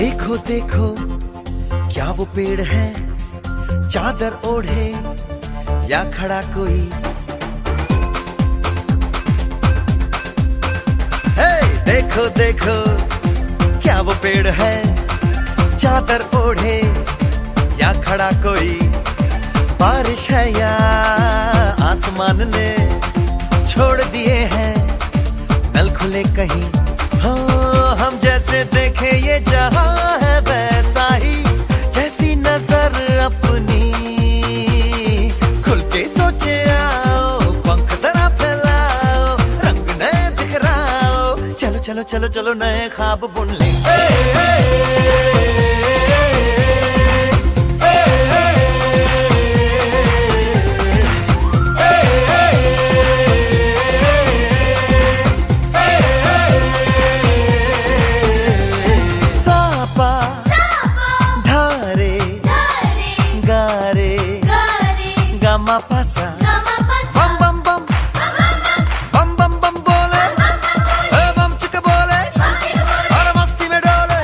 देखो देखो क्या वो पेड़ है, चादर ओढ़े या खड़ा कोई। हे देखो देखो क्या वो पेड़ है, चादर ओढ़े या खड़ा कोई। बारिश है या आसमान ने छोड़ दिए हैं नल खुले कहीं। हाँ हम जैसे देखे ये जहां है वैसा ही, जैसी नजर अपनी खुल के सोचे आओ, पंख जरा फैलाओ, रंग नए बिखराओ। चलो चलो चलो चलो नए ख्वाब बुन ले। पासा बम बम बम बम बम बम बोले, बम चिक बोले और मस्ती में डोले।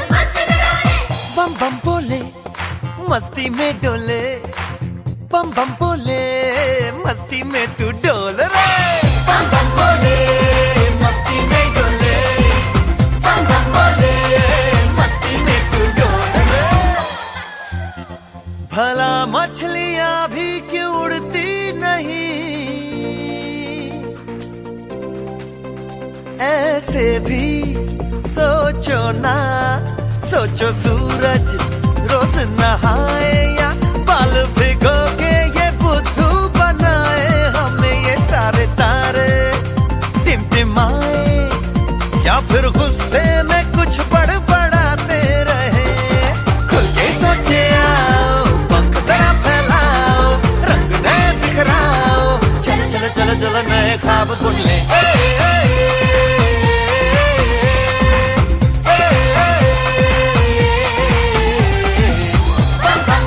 बम बम बोले मस्ती में डोले, बम बम बोले मस्ती में तू डोल रे। बम बम बोले मस्ती में डोले, बम बम बोले मस्ती में तू डोल रे। भला मछलियां भी क्यों उड़ती नहीं, ऐसे भी सोचो ना। सोचो सूरज रोज नहाए या बाल भिगो के ये बुद्धू बनाए। हमें ये सारे तारे टिमटिमाए या फिर गुस्से में कुछ बड़बड़ाते रहे। खुल के सोचे आओ, पंख जरा फैलाओ, रंग नए बिखराओ। चलो चलो चलो चलो नए ख्वाब बुन ले। बम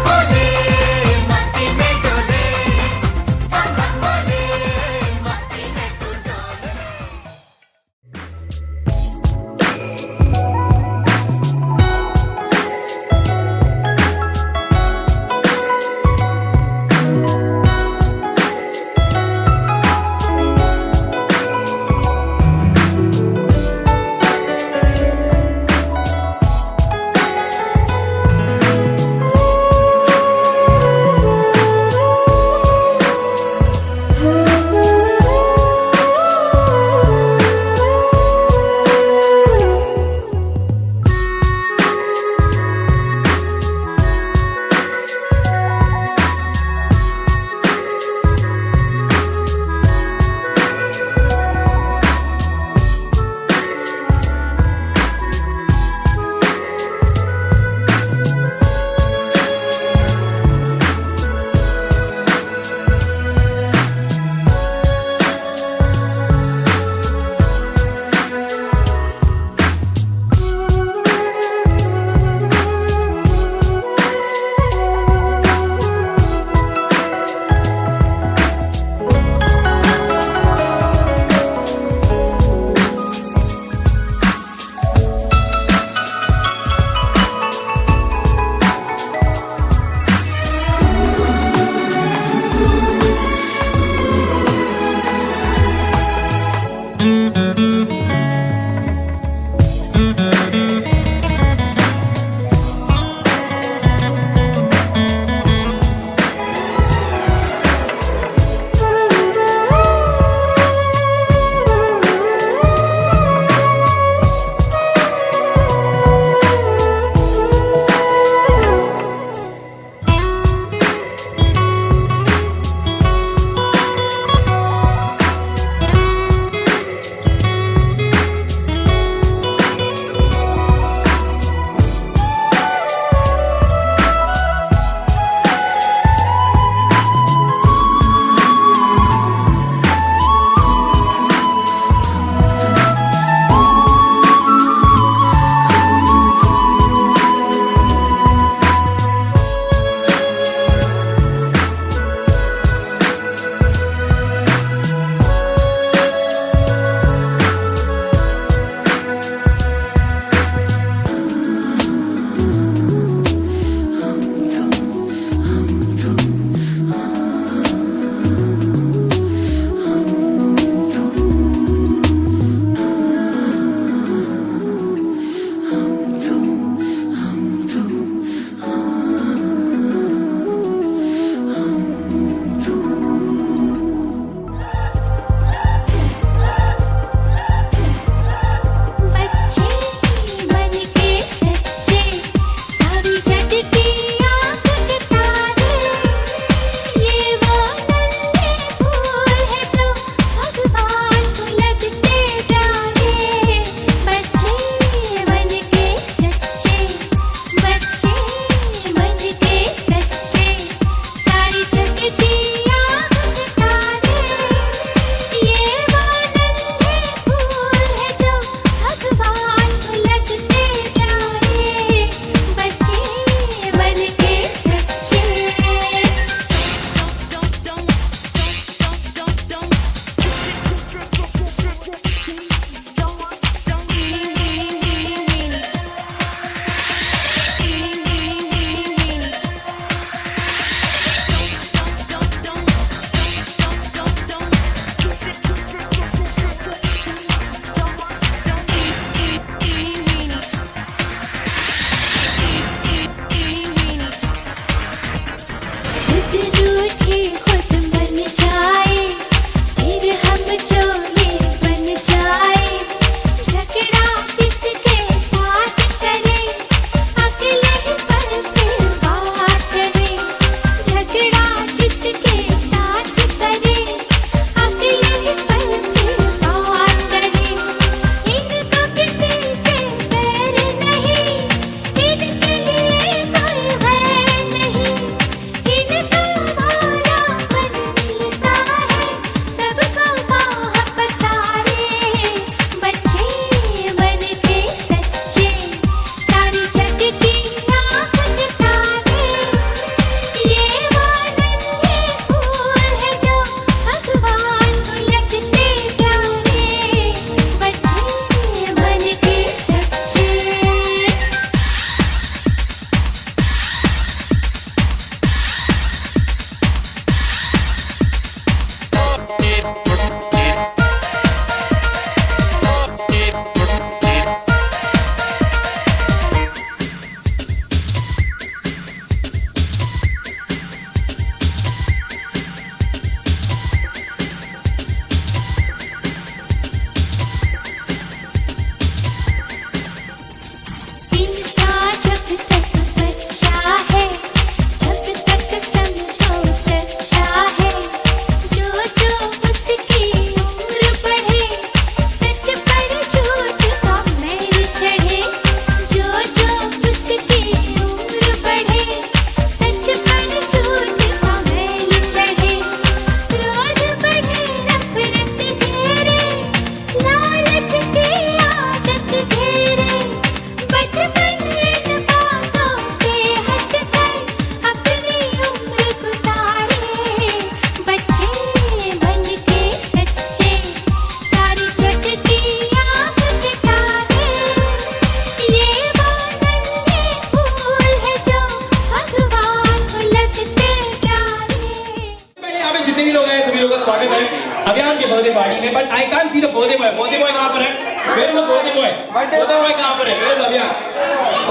Where is the birthday boy? Birthday boy कहाँ पर है? Where is अभियान?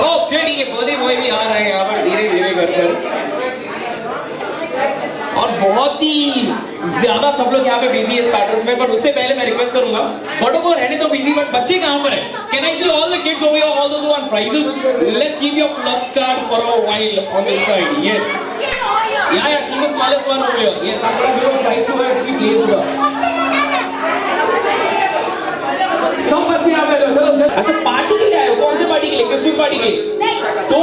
ओके ठीक है, birthday boy भी आ रहा है यहाँ पर धीरे धीरे कर। और बहुत ही ज्यादा सब लोग यहाँ पे बिजी है स्टार्टर्स में, पर उससे पहले मैं रिक्वेस्ट करूंगा बड़ों को रहने तो बिजी, बट बच्चे कहाँ पर है? Can I see all the kids over here, all those who want prizes? Let's give your pluck card for a while on this side. Yes. Yeah, she was smallest one over here. Yes, I'm going to give a prize to her if she plays with her. सब बच्चे यहाँ पे चलो। अच्छा party के लिए आए हो? कौन से पार्टी के लिए? क्रिसमस पार्टी के लिए? तो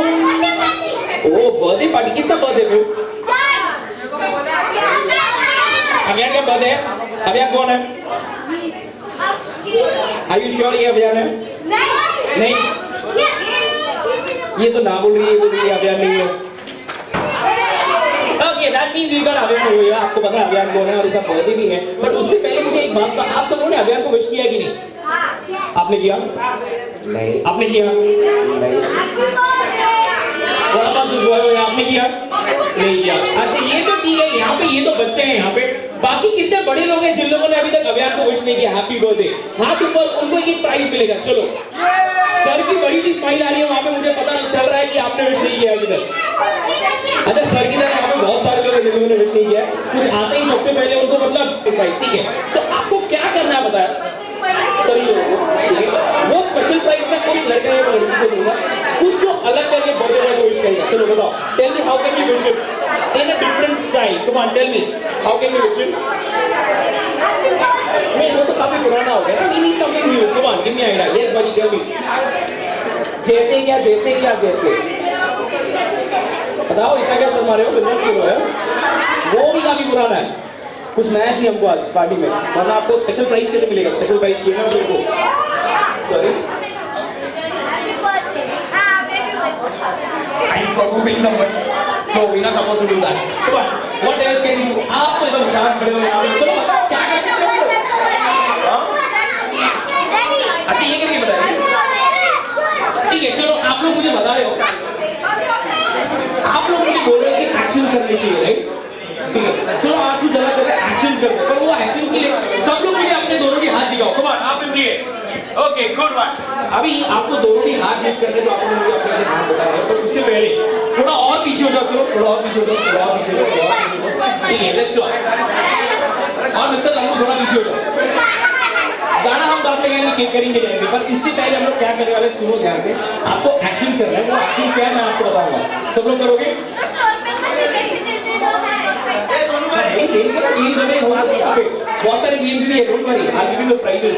ओ बर्थडे पार्टी, किसका बर्थडे फिर? अभियान का बर्थडे है? अभियान कौन है? Are you sure ये अभियान है? नहीं। ये तो ना बोल रही है, बोल रही है अभियान नहीं है। Okay, that means we got अभियान हो गया। आपको पता है अभियान कौन है और इसका बर्थडे भी है। पर उससे पहले मुझे एक बात, आप सब लोगों ने अभियान को विश किया कि नहीं? आपने किया? नहीं। आपने किया? नहीं। आपने किया? नहीं किया। अच्छा ये तो ठीक है, यहाँ पे ये तो बच्चे हैं यहाँ पे, बाकी कितने बड़े लोग हैं जिन लोगों ने अभी तक अभियान को विश नहीं किया? हैप्पी बर्थडे, हाथ ऊपर, उनको एक प्राइज मिलेगा। चलो सर की बड़ी सी स्माइल आ रही है वहाँ पे, मुझे पता चल रहा है कि आपने विश नहीं किया अभी तक। अच्छा सर की तरह यहाँ पे बहुत सारे लोग हैं जिन्होंने विश नहीं किया, कुछ आते ही सबसे पहले उनको मतलब प्राइज, ठीक है? तो आपको क्या करना है बताया सर? वो स्पेशल प्राइज में कुछ लड़के हैं लड़की को दूंगा, कुछ जो अलग करके बर्थडे बॉय को विश करेगा। चलो बताओ, tell me how can you wish it in a different style? Come on tell me how can you wish it? नहीं वो तो काफी पुराना हो गया, we need something new. Come on give me idea. Yes buddy tell me. जैसे क्या जैसे क्या जैसे बताओ, इतना क्या शर्मा रहे हो? बिजनेस शुरू है, वो भी काफी पुराना है। कुछ नया चाहिए हमको आज पार्टी में, वरना आपको स्पेशल प्राइज कैसे मिलेगा? स्पेशल प्राइज चाहिए ना हमको। Sorry I'm moving somewhere. No, we're not supposed to do that. Come on. What else can you? आप तो एकदम शांत खड़े हो यहाँ पे। चलो बताओ क्या करना है? हाँ? अच्छा ये करके बताइए। ठीक है चलो आप लोग मुझे बता रहे हो, आप लोग मुझे बोल रहे हो कि एक्शन करने चाहिए, राइट? ठीक है चलो आप कुछ जगह करके एक्शन करते हैं, पर वो एक्शन के लिए सब लोग मुझे अपने दोनों के हाथ दिखाओ। कम ऑन आप दिए। Okay good one. अभी आपको दोनों ही हाथ मिस करने तो आपको मुझे अपने हाथ बता रहे हैं, पर उससे पहले थोड़ा और पीछे हो जाओ। चलो थोड़ा और पीछे हो जाओ, थोड़ा और पीछे हो जाओ, थोड़ा और पीछे हो जाओ। ठीक है लेट्स गो। और मिस्टर लंबू थोड़ा पीछे हो जाओ। गाना हम बाद में गाएंगे, केक करेंगे जाएंगे, पर इससे पहले हम लोग क्या करने वाले सुनो ध्यान से। आपको एक्शन करना है, वो एक्शन क्या है मैं आपको बताऊंगा। सब लोग करोगे? बहुत सारे गेम्स भी है, don't worry, I will give you prizes.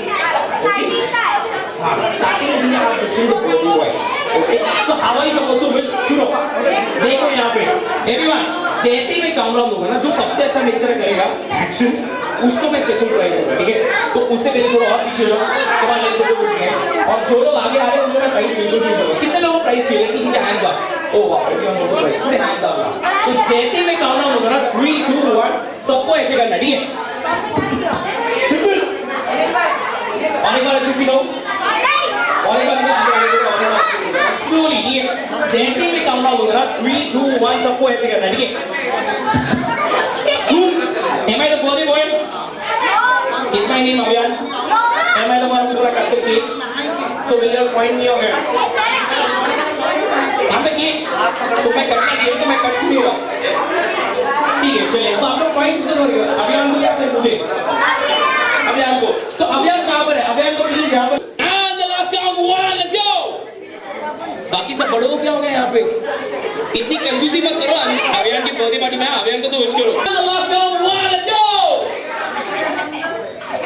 हाँ स्टार्टिंग में आप क्वेश्चन को बोल दिया है। Okay so how are you supposed to wish? सुनो देखो यहाँ पे एवरीवन, जैसे ही मैं काउंट डाउन दूंगा ना, जो सबसे अच्छा मेरी तरह करेगा एक्शन, उसको मैं स्पेशल प्राइज दूंगा, ठीक है? तो उससे पहले थोड़ा और पीछे जाओ, तुम्हारे लिए सब लोग हैं, और जो लोग आगे आ रहे हैं उनको मैं प्राइज बिल्कुल नहीं दूंगा। कितने लोगों को प्राइज चाहिए? किसी का हैंड अप। ओह वाह एवरीवन वांट्स प्राइज, पूरे हैंड अप। तो जैसे ही मैं काउंट डाउन दूंगा ना 3 2 1 सबको ऐसे करना, ठीक है? सिंपल। और एक बार अच्छे से गाओ, और एक बार स्लोली, ठीक है? जैसे ही मैं काउंट डाउन दूंगा ना 3 2 1 सबको ऐसे करना, ठीक है? Am I the birthday boy? Is my name Abhiyan? Am I the one who's gonna cut the cake? So will you point me on it? I'm the cake. तो मैं कटना चाहिए तो मैं कट नहीं रहा। ठीक है चलिए, तो आप लोग पॉइंट से करोगे। अभियान को क्या आपने मुझे? अभियान को। तो अभियान कहाँ पर है? अभियान को प्लीज यहाँ पर। And the last count 1, let's go. बाकी सब बड़ों को क्या हो गया यहाँ पे? इतनी कंजूसी मत करो। अभियान की बर्थडे पार्टी में अभियान को तो विश करो। And the last count 1, let's go.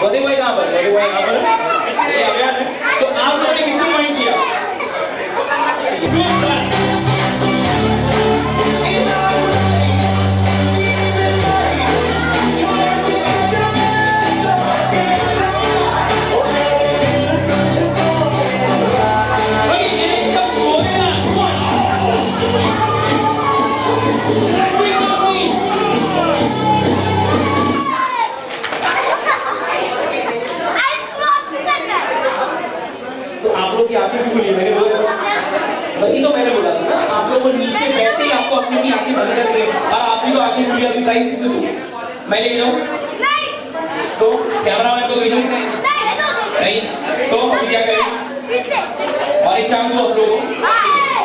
Birthday boy कहाँ पर? बर्थडे बॉय कहाँ पर? ये अभियान है। तो आप लोगों ने किसको पॉइंट किया? वही तो मैंने बोला था ना, आप लोग नीचे बैठे ही आपको अपनी भी आंखें बंद करके और आप भी आंखें खुली अभी प्राइस किसको दूं? मैं ले जाऊं? नहीं। तो कैमरा मैन को भेजूं? नहीं। तो हम क्या करें और एक चांस दो आप लोगों को,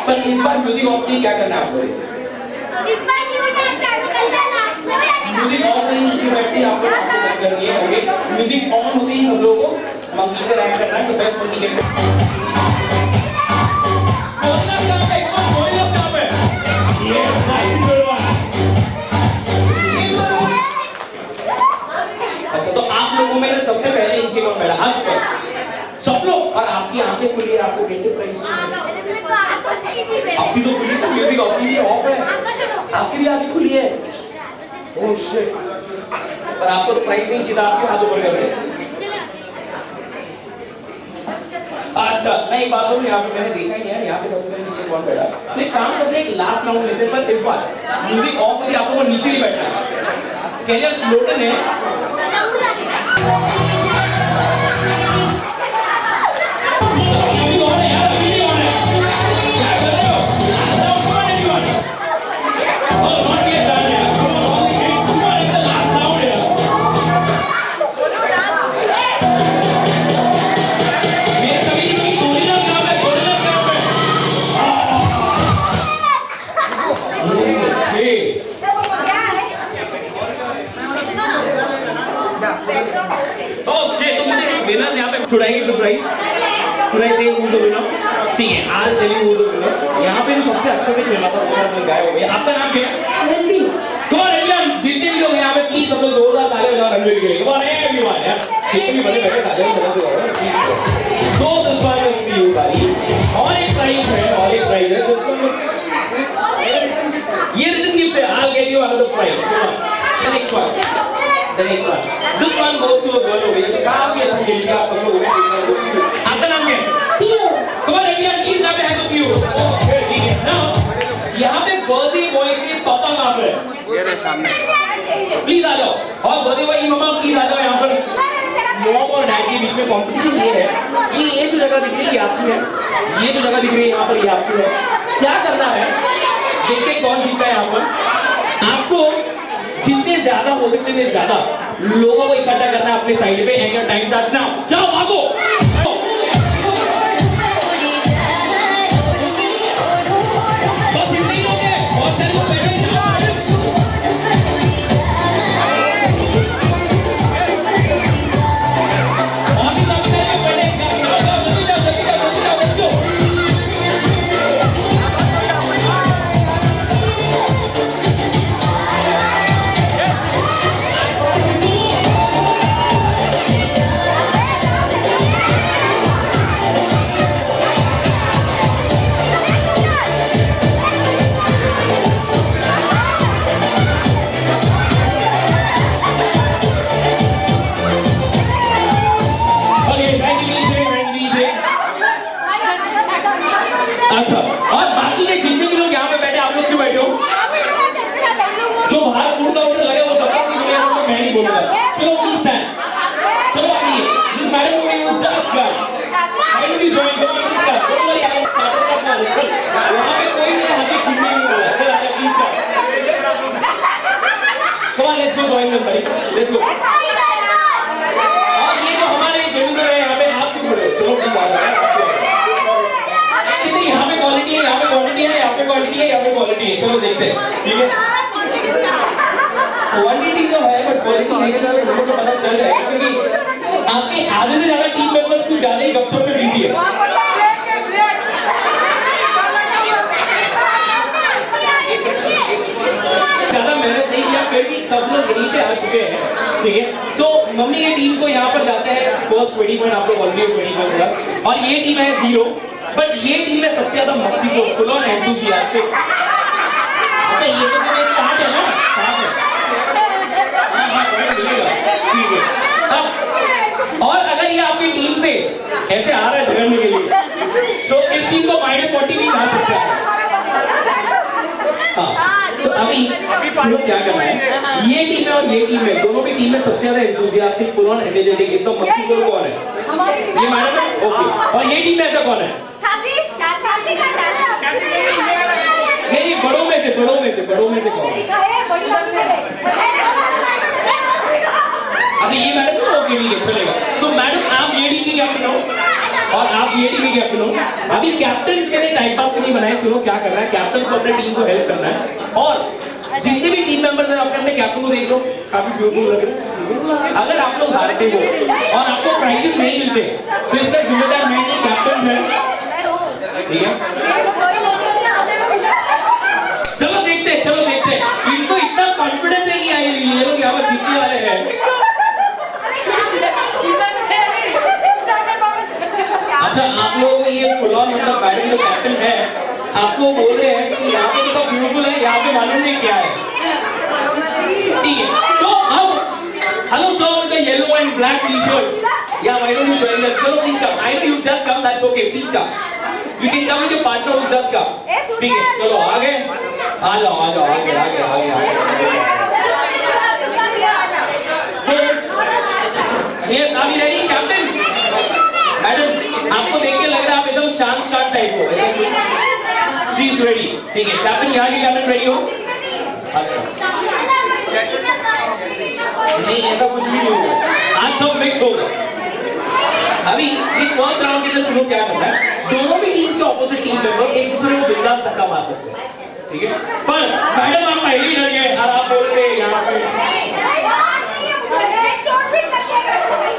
पर इस बार म्यूजिक ऑफ नहीं क्या करना है आपको? म्यूजिक ऑफ नहीं नीचे बैठते आपको करनी है, ओके? म्यूजिक ऑन होते ही सब लोगों को मंकी का रैप करना है, तो बेस्ट मंकी के बोलना कहां पे? बोलना कहां पे? ये नाइस गुड वन। अच्छा तो आप लोगों में सबसे पहले नीचे कौन बैठा? आप सब लोग, और आपकी आंखें खुली है, आपको कैसे प्राइस? आपकी तो खुली है, म्यूजिक ऑफ ही ऑफ है, आपकी भी आंखें खुली है। ओह शिट, पर आपको तो प्राइस नहीं चाहिए, आपके हाथ ऊपर कर रहे हैं। अच्छा मैं एक बात बोलूं, यहाँ पे मैंने देखा ही नहीं है, यहाँ पे सबसे पहले नीचे कौन बैठा? तो एक काम करते हैं, एक लास्ट राउंड लेते हैं, पर इस बार म्यूजिक ऑफ करके आप लोगों को नीचे ही बैठना है। कैरियर लोटन है, छुड़ाएंगे तो प्राइस थोड़ा से यूज हो ना, ठीक है? आज दिल्ली यूज हो ना, यहाँ पे सबसे अच्छा से खेला था वो जो गाय हो गई। आपका नाम क्या है? रणवीर। कौन रणवीर? जितने भी लोग यहाँ पे प्लीज सब लोग जोरदार तालियां बजाओ रणवीर के लिए। कौन है एवरीवन यार? जितने भी बड़े बैठे तालियां बजाते हो। दो सस्पान में भी यूज आ रही और एक प्राइस है, और एक प्राइस है ये रिटर्न गिफ्ट है। I'll get you another prize. The next one. The next one. This one goes to a girl over here. काफी अच्छा खेल लिया आप सब लोगों ने। आपका नाम क्या है? PU. Come on everyone, please clap your hands for Piyush. Okay, ठीक है। Now यहाँ पे बर्थडे बॉय के पापा कहाँ पर है? ये रहे सामने। प्लीज आ जाओ। और बर्थडे बॉय की मम्मा प्लीज आ जाओ यहाँ पर। मॉम और डैड के बीच में कंपटीशन ये है कि ये जो जगह दिख रही है ये आपकी है, ये जो जगह दिख रही है यहाँ पर ये आपकी है। क्या करना है? देखते कौन जीतता है यहाँ पर। आपको जितने ज्यादा हो सकते हैं ज्यादा लोगों को इकट्ठा करना है अपने साइड पे। And your time starts now. जाओ भागो। बस इतने ही लोग हैं, बहुत सारे लोग बैठे हैं। और भी काफी सारे लोग बैठे हैं। जाओ जाओ जल्दी जाओ जल्दी जाओ जल्दी जाओ, लेट्स गो। अच्छा, और बाकी के जितने भी लोग यहाँ पे बैठे आप लोग क्यों बैठे हो? जो बाहर फूड काउंटर लगे वो दबा के मैं नहीं बोलूंगा। चलो प्लीज सर, चलो आइए। दिस मैडम को यू जस्ट कर I will join come on please sir. Don't worry, I will start that now. वहां पे कोई नहीं हंसी खिलने नहीं बोला। चलो आइए please sir. Come on let's go join them भाई, लेट्स गो। और ये जो हमारे जेंडर है यहाँ पे आप क्यों खड़े हो? चलो प्लीज आ जाओ। यहाँ पे क्वालिटी है, यहाँ पे क्वालिटी है, यहाँ पे क्वालिटी है, यहाँ पे क्वालिटी है। चलो देखते हैं, ठीक है? क्वालिटी तो है बट क्वालिटी नहीं है, लोगों को पता चल रहा है क्योंकि आपके आधे से ज्यादा टीम मेंबर्स कुछ ज्यादा ही गपशप में बिजी है। ज्यादा मेहनत नहीं किया फिर भी सब लोग यहीं पे आ चुके हैं, ठीक है? सो मम्मी की टीम को यहाँ पर जाते हैं फर्स्ट 20 पॉइंट, आपको ऑलरेडी 20 पॉइंट मिला, और ये टीम है 0। बट ये टीम में सबसे ज्यादा मस्ती को फुल ऑन एंथुसियास्टिक। अच्छा ये तो मेरे स्टार्ट है ना, स्टार्ट है। हां मिलेगा, ठीक है। और अगर ये आपकी टीम से ऐसे आ रहा है झगड़ने के लिए तो इस टीम को -40 भी आ सकता है। हाँ तो अभी शुरू क्या करना है, ये टीम है और ये टीम है, दोनों की टीम में सबसे ज्यादा एंथुसियास्टिक फुल ऑन एनर्जेटिक एकदम मस्ती को कौन है? ये मैडम है, ओके। और ये टीम में ऐसा कौन है? नहीं बड़ों में से कौन? अच्छा ये मैडम को ओके ठीक है चलेगा। तो मैडम आप ये टीम की कैप्टन हो और आप ये टीम की कैप्टन हो। अभी कैप्टन मैंने टाइम पास के लिए बनाए, सुनो क्या करना है, कैप्टन को अपने टीम को हेल्प करना है और जितने भी टीम मेंबर्स हैं अपने अपने कैप्टन को देख लो, काफी ब्यूटीफुल लग रहे हैं। अगर आप लोग हारते हो और आपको प्राइजेस नहीं मिलते तो इसका जिम्मेदार मैं नहीं, कैप्टन है, ठीक है। चलो देखते हैं इनको इतना कॉन्फिडेंस है कि ये लोग यहाँ पर जीतने वाले हैं। अच्छा आप लोगों को ये फुल ऑन मतलब मैडम जो कैप्टन है आपको बोल रहे हैं कि यहाँ पे तो ब्यूटीफुल है, यहाँ पे मालूम नहीं क्या है, ठीक है। तो अब hello sir with the yellow and black t-shirt, या why don't you join them? चलो please come, I know you just come, that's okay, please come, you can come with your partner who just come, ठीक है। चलो आगे आ जाओ आगे। Yes are we ready captain? Madam आपको देख के लग रहा है आप एकदम शांत टाइप हो। शी इज रेडी, ठीक है। कैप्टन यहाँ की कैप्टन रेडी हो? अच्छा नहीं ऐसा कुछ भी नहीं होगा, आज सब मिक्स होगा। अभी ये फर्स्ट राउंड के अंदर सुनो क्या करना है, दोनों भी टीम्स के ऑपोजिट टीम मेंबर एक दूसरे को बिंदास धक्का मार सकते हैं, ठीक है। पर मैडम आप पहले ही डर गए और आप बोल रहे हैं यहाँ पे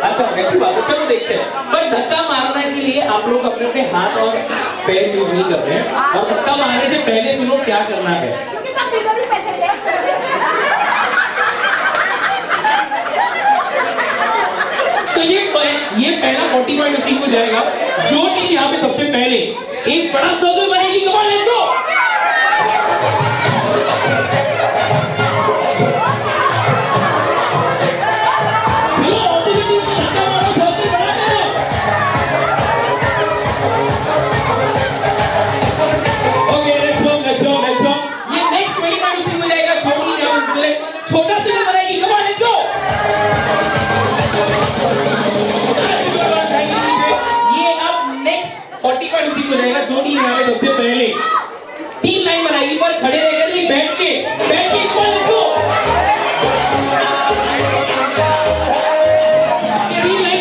अच्छा वैसी बात है, चलो देखते हैं। पर धक्का मारने के लिए आप लोग अपने अपने हाथ और पैर यूज नहीं कर रहे हैं और धक्का मारने से पहले सुनो क्या करना है। तो ये पहला 40 पॉइंट उसी को जाएगा जो टीम यहाँ पे सबसे पहले एक बड़ा सर्कल बनेगी। कमाल लेट्स गो। छोटा सा बनाएगी, कमाल लेट्स गो। ये अब नेक्स्ट 40 पॉइंट उसी को जाएगा जो टीम यहाँ पे सबसे पहले 3 लाइन बनाएगी पर खड़े रहकर नहीं, बैठ के इसको लेट्स गो। 3 लाइन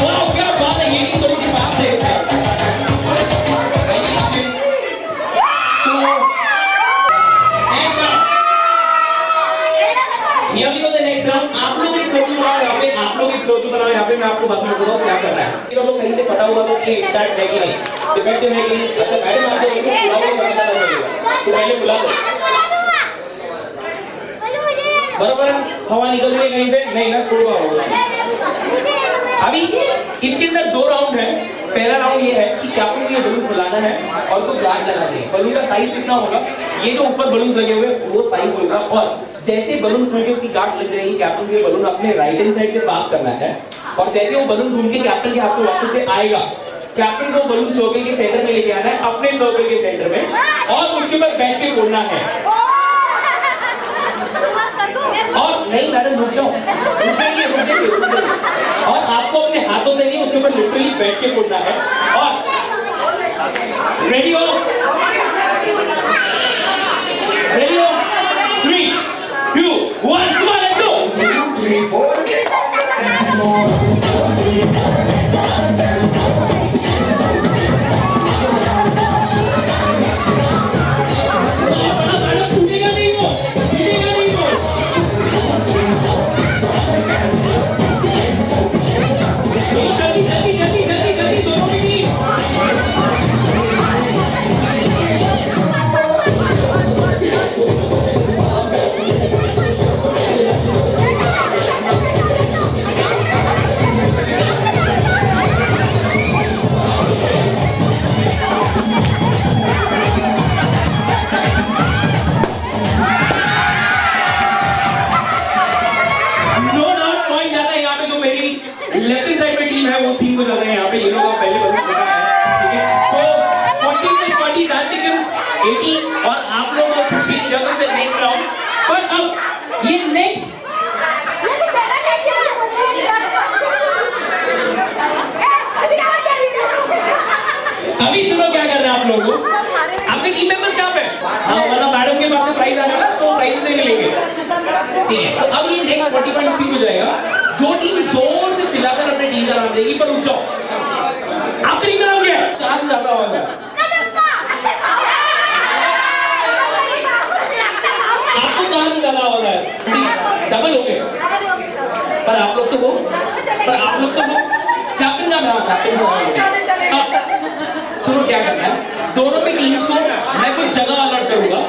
वाह क्या बात है, ये थोड़ी सी बात है। Here we go the next round. आप लोग एक सर्कल बनाओ यहाँ पे, आप लोग एक सर्कल बनाओ यहाँ पे, मैं आपको बताऊँ क्या करना है। ये लोग कहीं से पता हुआ तो कि स्टार्ट है कि नहीं, डिफेक्टिव है कि नहीं। अच्छा मैडम आप लोग बुलाओगे तो पता लगेगा, तो पहले बुला दो। बराबर हवा निकल रही है कहीं से नहीं ना, छोड़ पाओगे। अभी इसके अंदर 2 राउंड है। पहला राउंड ये है कि कैप्टन को ये बलून फुलाना है और उसको गार्ड लगाना है। बलून का साइज कितना होगा, ये जो ऊपर बलून लगे हुए वो साइज होगा और जैसे बलून फूल के उसकी गार्ड लग रही है कैप्टन को ये बलून अपने राइट हैंड साइड पे पास करना है और जैसे वो बलून घूम के कैप्टन के हाथ में वापस से आएगा कैप्टन को बलून सर्कल के सेंटर में लेके आना है, अपने सर्कल के सेंटर में, और उसके ऊपर बैठ के फोड़ना है। और नहीं मैडम रुक जाओ, और आपको अपने हाथों से नहीं उसके ऊपर लिटरली बैठ के फोड़ना है। और रेडी हो, रेडी हो, 3, 2, 1, come on, let's go. 3, 4. और आप लोग नेक्स्ट राउंड पर अब ये नेक्स्ट अभी सुनो क्या कर रहे हैं आप लोगों को, आपके टीम मेंबर्स कहाँ पे? हाँ वरना मैडम के पास से प्राइज आएगा ना तो प्राइज से मिलेंगे, ठीक नेक्स्ट 45 सीन हो जाएगा। जो टीम जोर से चिल्लाकर अपने टीम का नाम देगी, पर रुक जाओ, आपकी टीम का नाम क्या है? कहाँ से ज्यादा आवाज है? आपको कहाँ से ज्यादा आवाज है? डबल हो गए, पर आप लोग तो हो, कैप्टन का नाम, सुनो क्या करना है, दोनों की टीम्स को मैं कुछ जगह अलर्ट करूंगा,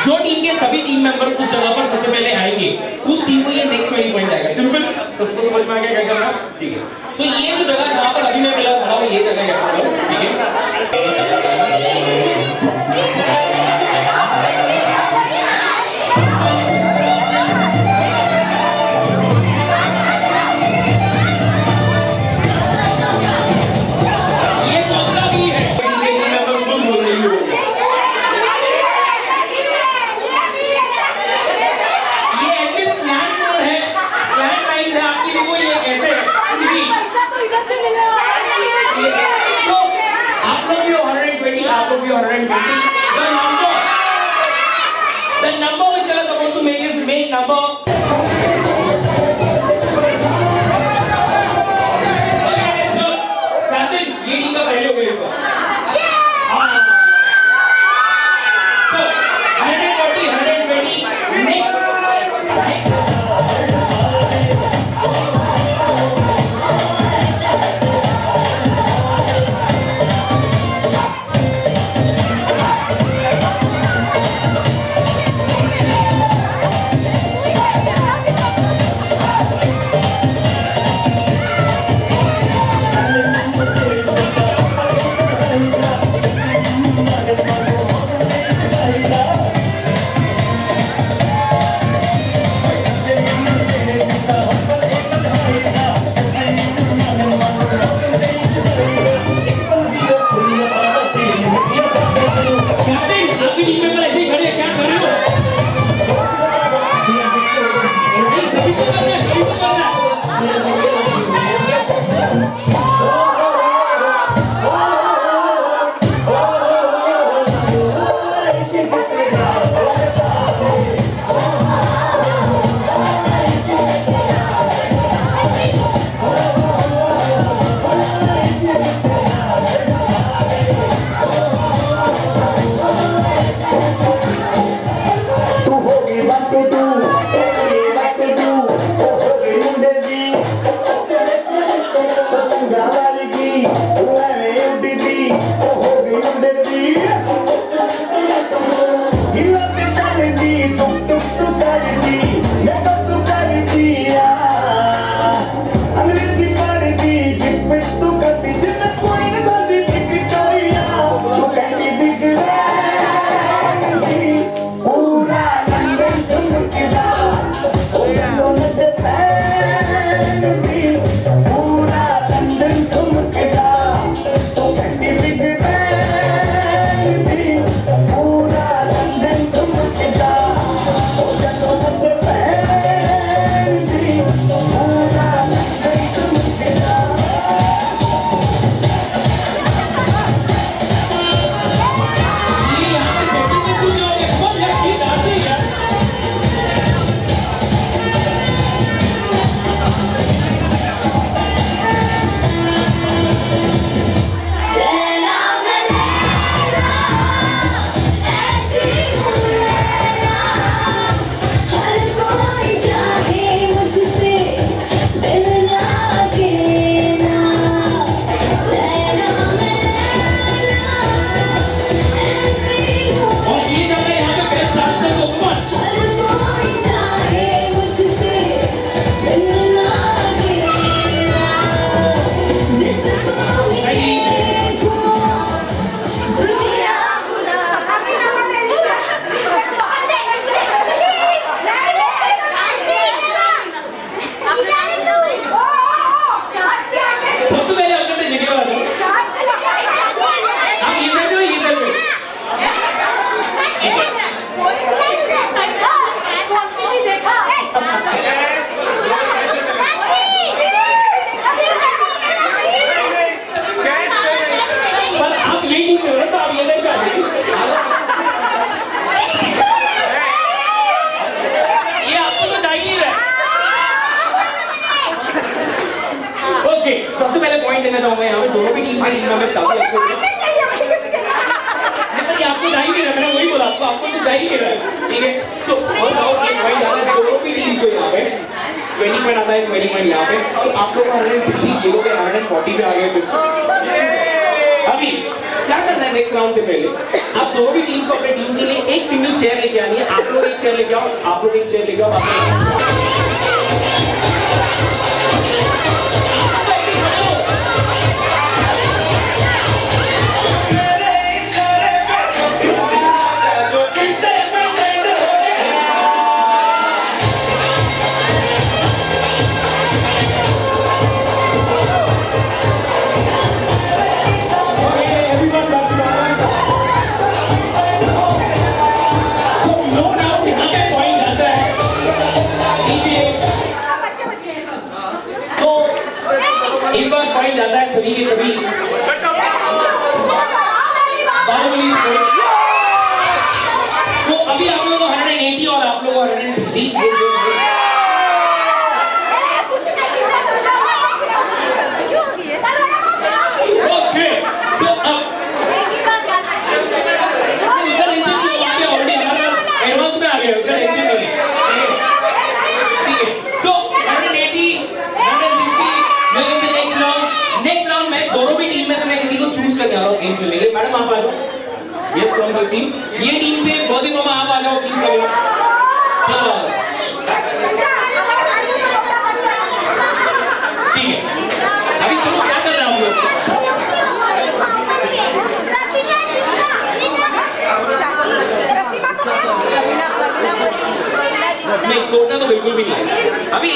जो टीम के सभी टीम मेंबर उस जगह पर सबसे पहले आएंगे, उस टीम को ये नेक्स्ट वाली पॉइंट आएगा। सिंपल, सबको समझ में आ गया क्या करना? ठीक है, तो ये जो जगह जहाँ पर अभी मैं मिला खड़ा हूँ, ये जगह क्या करूँ? ठीक है, the number which you are supposed to make is make number. Captain, ये टीम का पहले हो गया इसको। So 140, 120, next. सबसे पहले पॉइंट देना चाहूंगा यहाँ पे दोनों भी टीम की टीम काफी अच्छे हैं। नहीं पर ये आपको जा ही नहीं रहा, मैंने वही बोला आपको तो जा ही नहीं रहा है, ठीक है। सो और ये पॉइंट आ रहा है दोनों की टीम को यहाँ पे 20 पॉइंट आता है, 20 पॉइंट यहाँ पे। तो आप लोग 160, ये लोग 140 पे आ गए। अभी क्या करना है नेक्स्ट राउंड से पहले, आप दोनों भी टीम को अपने टीम के लिए एक सिंगल चेयर लेके आनी है। आप लोग एक चेयर लेके आओ, आप लोग एक चेयर लेके आओ। इस बार पॉइंट जाता है सभी के सभी बाहुबली। तो अभी आप लोगों को 180 और आप लोगों को 160। ओके सो अब इसका टेंशन नहीं है, ऑलरेडी हमारे पास एडवांस में आ गया, उसका टेंशन नहीं है, ठीक है। सो 180 160 नेक्स्ट राउंड में दोनों भी टीम में से मैं किसी को चूज करने आ रहा हूँ गेम खेलने के लिए। मैडम आप आ जाओ, यस फ्रॉम दिस टीम। ये टीम से बॉडी मामा आप आ जाओ प्लीज कर लो। चलो ठीक है, अभी सुनो क्या कर रहे हैं आप लोग। नहीं तोड़ना तो बिल्कुल भी नहीं है अभी।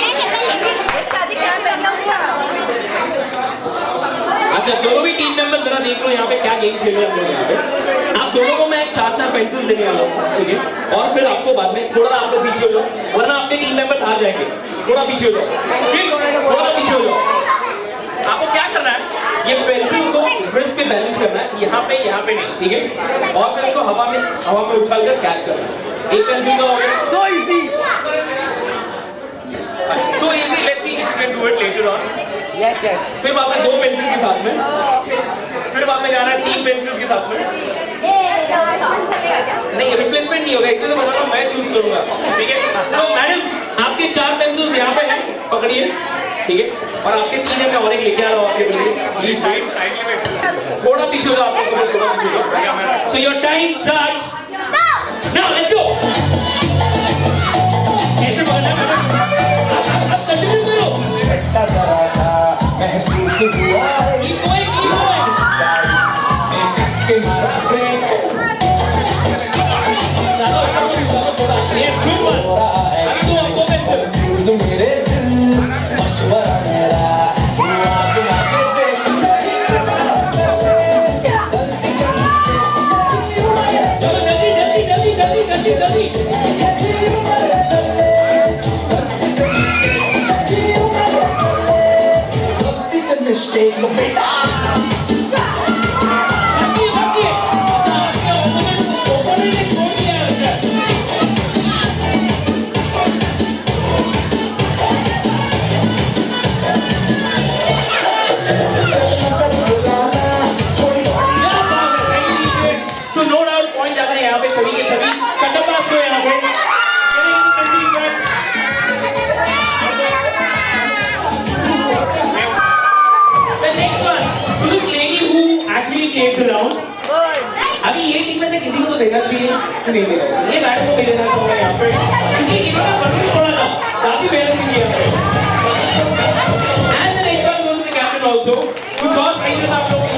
अच्छा दोनों भी टीम मेंबर जरा देख लो यहाँ पे क्या गेम खेल रहे हैं हम लोग यहाँ पे। आप दोनों को मैं 4-4 पेंसिल्स देने वाला हूँ, ठीक है। और फिर आपको बाद में थोड़ा आप लोग पीछे हो जाओ, वरना आपके टीम मेंबर हार जाएंगे। थोड़ा पीछे हो जाओ, थोड़ा पीछे हो जाओ। आपको क्या करना है, ये पेंसिल्स को ब्रिज पे बैलेंस करना है, यहाँ पे नहीं, ठीक है। और फिर इसको हवा में उछाल कर कैच करना है। एक पेंसिल का हो गया, so easy, let's see if you can do it later on. Yes yes. फिर बाद में 2 पेंसिल के साथ में, फिर बाद में जाना है 3 पेंसिल्स के साथ में। नहीं रिप्लेसमेंट नहीं होगा, इसलिए तो बता रहा हूँ मैं चूज करूंगा, ठीक है। तो मैडम आपके 4 पेंसिल्स यहाँ पे हैं, पकड़िए, ठीक है। और आपके 3 है, मैं और एक लेके आ रहा हूँ आपके लिए, प्लीज वेट। थोड़ा पीछे हो जाओ आप लोग, थोड़ा पीछे हो जाओ। So your time starts now, let's go. ऐसे बोलना है, अब कंटिन्यू करो। महसूस हुआ इसके मारा प्रेम को थोड़ा ये ग्रुप हो रहा है। अभी तो आपको कंफ्यूज मेरे दिल मशवरा मेरा आजमा के देख चलो जल्दी mistake को बेटा so no doubt point जाता है यहाँ पे सभी के सभी कटपास को यहाँ पे अभी ये टीम में से किसी को तो देना चाहिए, नहीं देना चाहिए, ये मैडम को दे देना चाहूँगा यहाँ पे, क्योंकि इन्होंने परमिट थोड़ा ना काफी मेहनत की है। And the next one goes to the captain also, कुछ और प्राइजेस आप लोगों को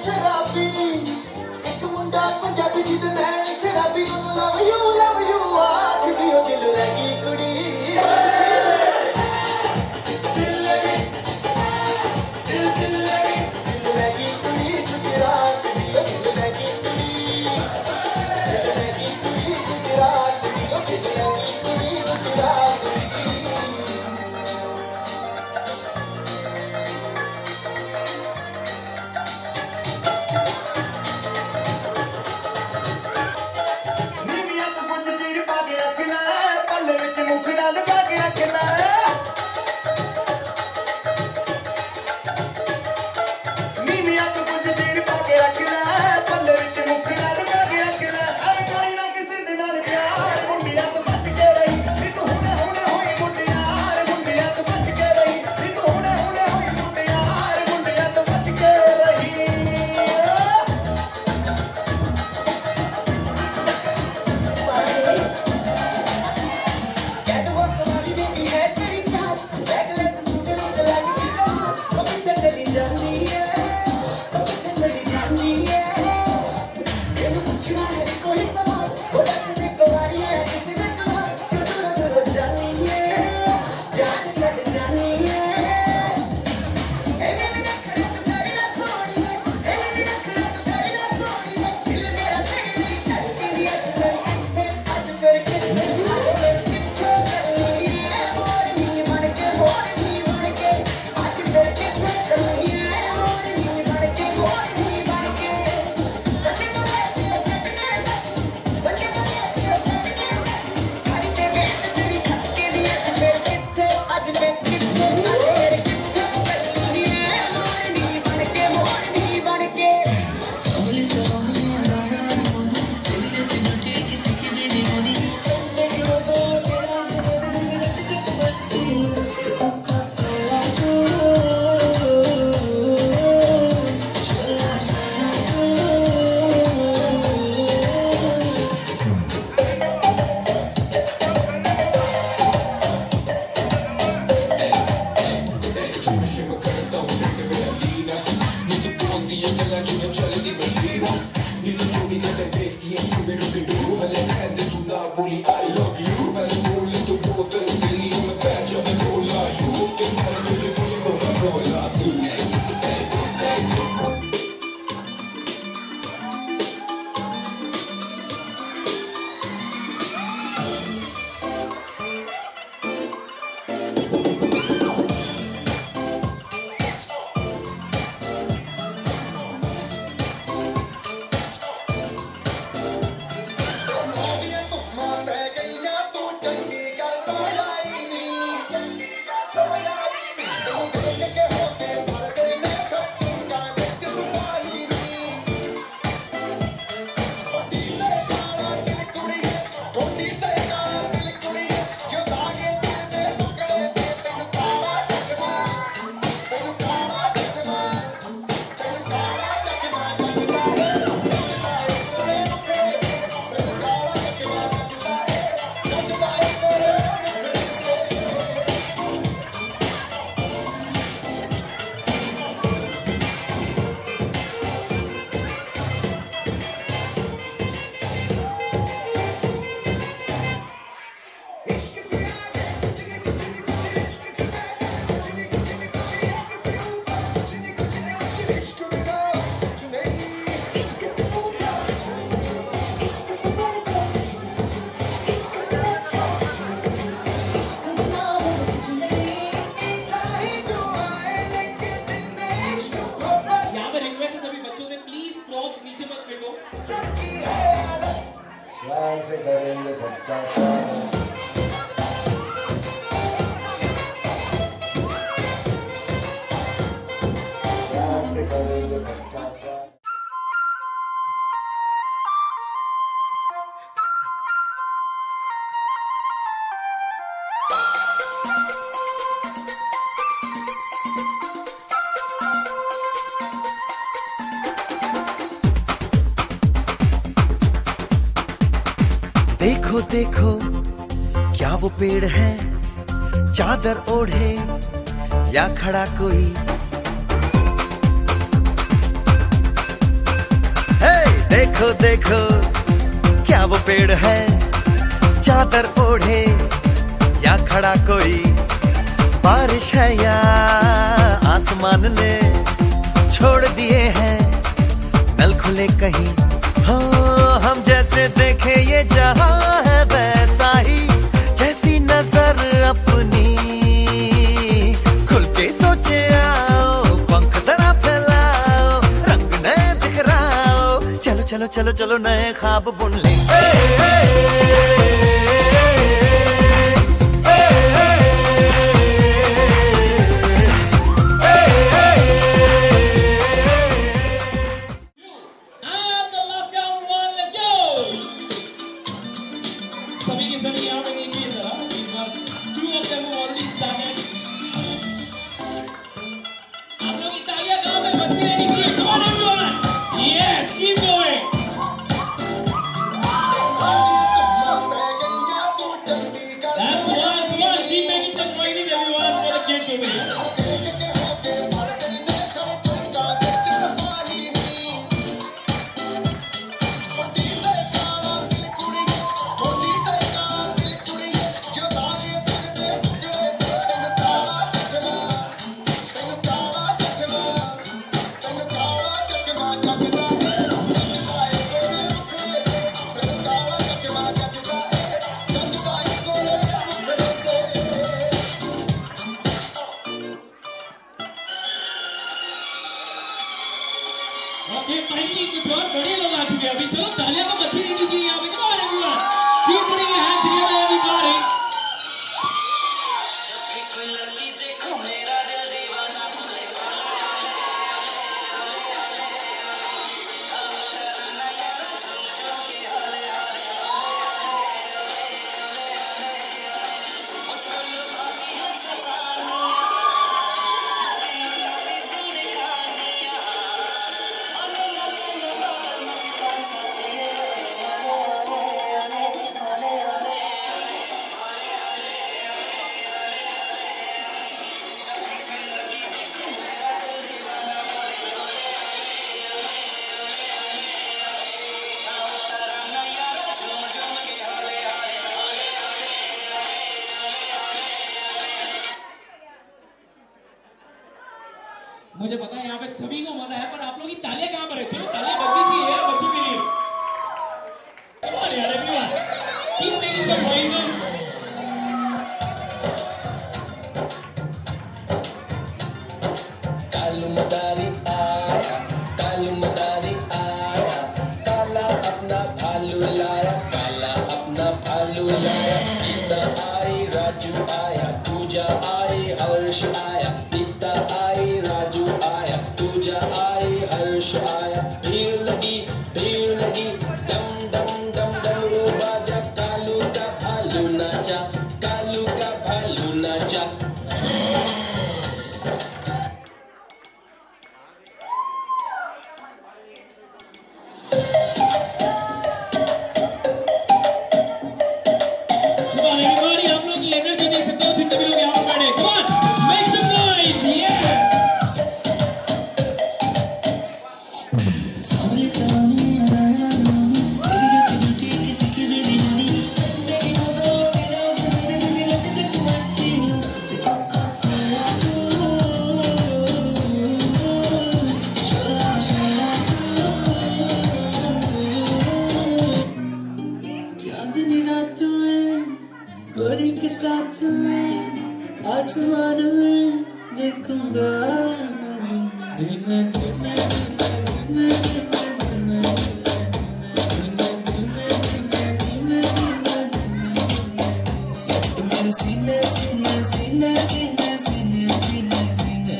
शराबी एक मुंडा पंजाबी जिद नैन शराबी ਉਹਨੂੰ love you ਆਖਦੀ ਉਹ ਦਿਲ ਲੱਗੀ ਕੁੜੀ ਦਿਲ ਲੱਗੀ ਕੁੜੀ ਗੁਜਰਾਤ ਦੀ ਉਹ ਦਿਲ ਲੱਗੀ ਕੁੜੀ ਗੁਜਰਾਤ ਦੀ ਉਹ ਦਿਲ ਲੱਗੀ ਕੁੜੀ ਗੁਜਰਾਤ ਦੀ मुखड़ा लगा के रखना नीमिया तो कुछ देर पाके रखना पल्ले विच मुखड़ा लगा के रखना हर कोई ना किसी दे नाल प्यार मुंडिया तो बच के रही नी तू हुणे होई मुंडियार मुंडिया तो बच के रही नी तू हुणे होई मुंडियार मुंडिया तो बच के रही शाम से करेंगे सबका स्वागत शाम से करेंगे सबका स्वागत देखो देखो क्या वो पेड़ है, चादर ओढ़े या खड़ा कोई। देखो देखो क्या वो पेड़ है, चादर ओढ़े या खड़ा कोई, बारिश है या आसमान ने छोड़ दिए हैं नल खुले कहीं। हो हम जैसे देखे ये जहां है वैसा ही, जैसी नजर अपनी खुल के सोचे आओ, पंख जरा फैलाओ, रंग नए बिखराओ, चलो चलो चलो चलो नए ख्वाब बुन ले। मुझे पता है यहाँ पे सभी को मजा है, पर आप लोग की तालियां कहाँ पर है? चलो तालियां बजनी चाहिए बच्चों के लिए। अरे यार everyone, keep making some noises. Kalu मदारी आया, कालू मदारी आया, काला अपना भालू लाया, काला अपना भालू लाया। गीता आई, राजू आया, पूजा आई, हर्ष आया। गीता आई, राजू आया, पूजा आई, हर्ष आया। भीड़ लगी, डम डम डम डमरू बाजा, कालू का भालू नाचा, कालू का भालू नाचा। गोरी के साथ में आसमान में देखूंगा धीमे धीमे धीमे धीमे धीमे सीने सीने सीने सीने सीने सीने सीने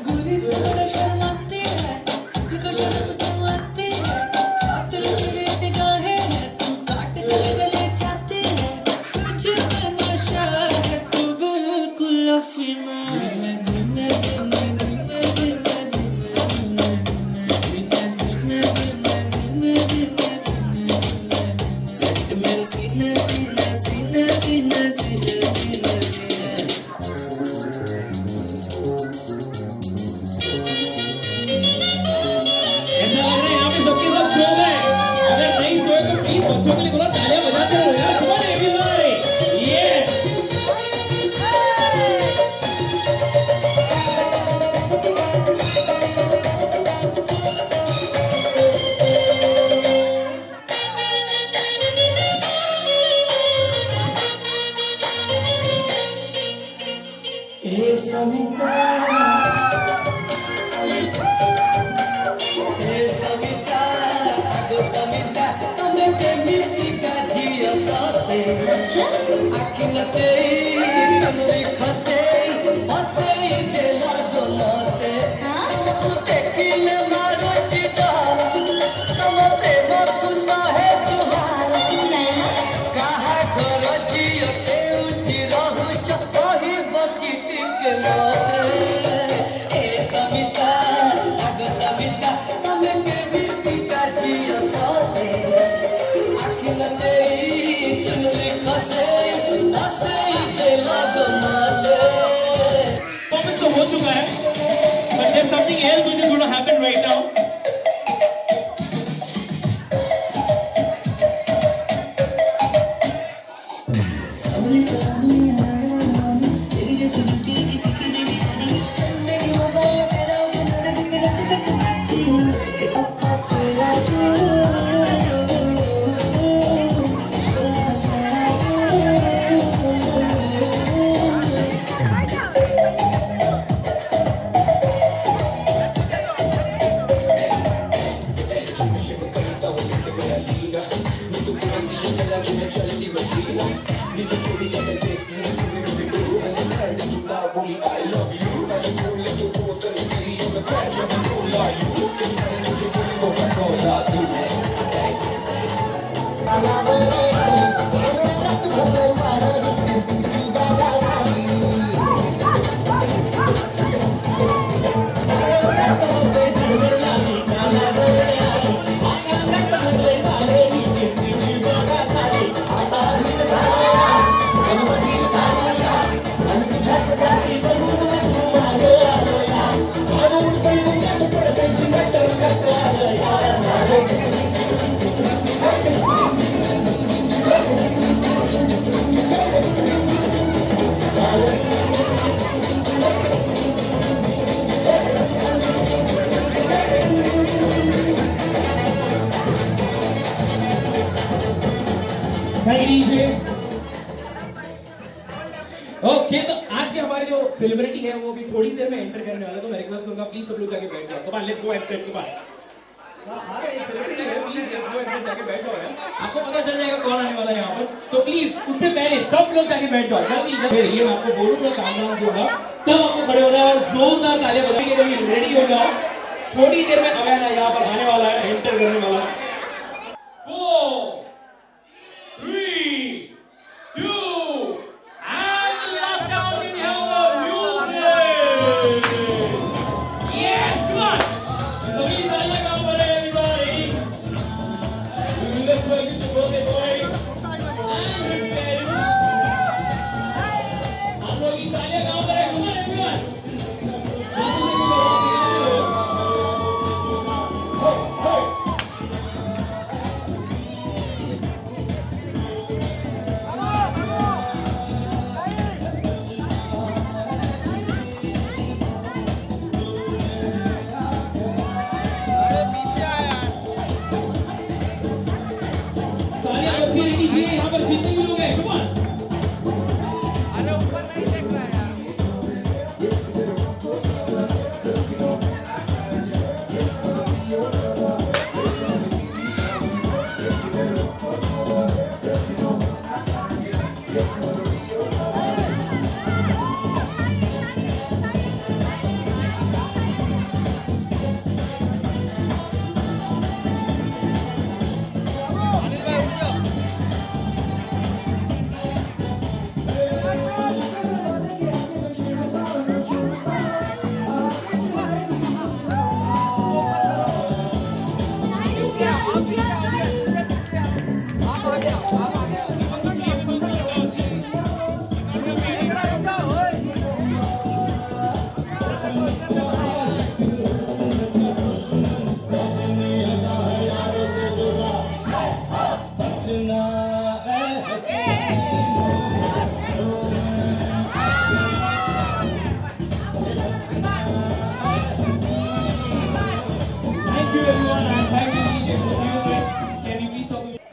गोरी थोड़ा शर्माती है, तुझको शर्म क्यों आती है? कातिल तेरी निगाहें हैं, तू काट गले जले जाती है। तुझ में नशा है, तू बिल्कुल अफीम है। धीमे धीमे धीमे समिता तुम्हें के मिट्टी का जिया साथे अखिलते चंद्री खसे हसे देला दोलाते तू देखिले मारो चितारा तुम प्रेम कुसा है जुहारा कहा करो जियो ते उठी रहु चकोही बकीटी के लोते ए समिता अग समिता तुम्हें के मिट्टी का जिया साथे अखिलते चंद्री खसे हसे देला दोलाते Performance तो हो चुका है, but there's something else which is going to happen right now. सावली सरानी आरानी तेरी जैसी लुटी किसी की नहीं आनी चंदे की मजा तेरा बुनर के रत तक आती के पक्का तेरा ओके, तो आज के हमारे जो सेलिब्रिटी है वो भी थोड़ी देर में एंटर करने वाला है, तो मैं रिक्वेस्ट करूंगा प्लीज सब लोग जाके बैठ जाओ। Come on, let's go and set. Come on, हां एक सेलिब्रिटी है, please let's go and set, जाके बैठ जाओ यार। आपको पता चल जाएगा कौन आने वाला है यहाँ पर, तो प्लीज उससे पहले सब लोग जाके बैठ जाओ जल्दी जल्दी। ये मैं आपको बोलूंगा काम होगा, तब आपको खड़े होना है और जोरदार तालियां बजाएंगे। जब रेडी हो जाओ, थोड़ी देर में अवेना यहाँ पर आने वाला है, एंटर करने वाला है। 4 3 2 and the last count is held music. Yes, come on. So we तालियां गाओ बड़े everybody. Let's welcome the birthday boy and his parents. हम लोग ये तालियां गाओ बड़े, come on everyone. तालियां बजती रहनी चाहिए यहाँ पर जितने भी लोग हैं, come on.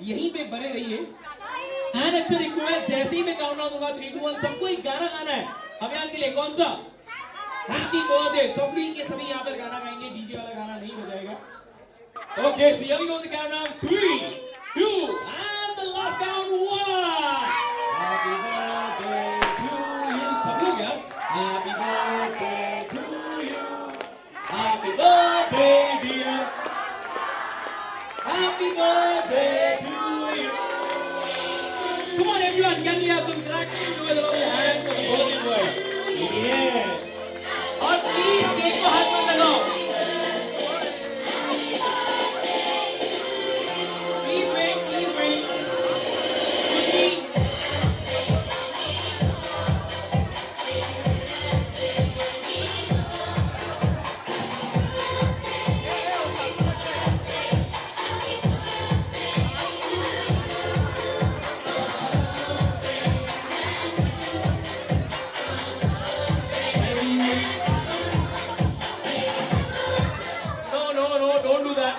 यहीं पे बने रहिए। एंड अच्छा रिक्वेस्ट, जैसे ही मैं काउंटडाउन होगा 3 2 1 सबको एक गाना गाना है अभियान के लिए। कौन सा? Happy birthday. सभी के सभी यहाँ पर गाना गाएंगे, डीजे वाला गाना नहीं बजाएगा। Okay, so here we go. The countdown. 3, 2, and the last count. 1. Happy birthday to you. सब लोग यार. Happy birthday to you. Happy birthday, dear. Happy birthday to you. Come on, everyone. Can we have some crackling together on the hands for the birthday boy? Yes. और please cake को हाथ में लगाओ. Please wait. Quickly. No, don't do that.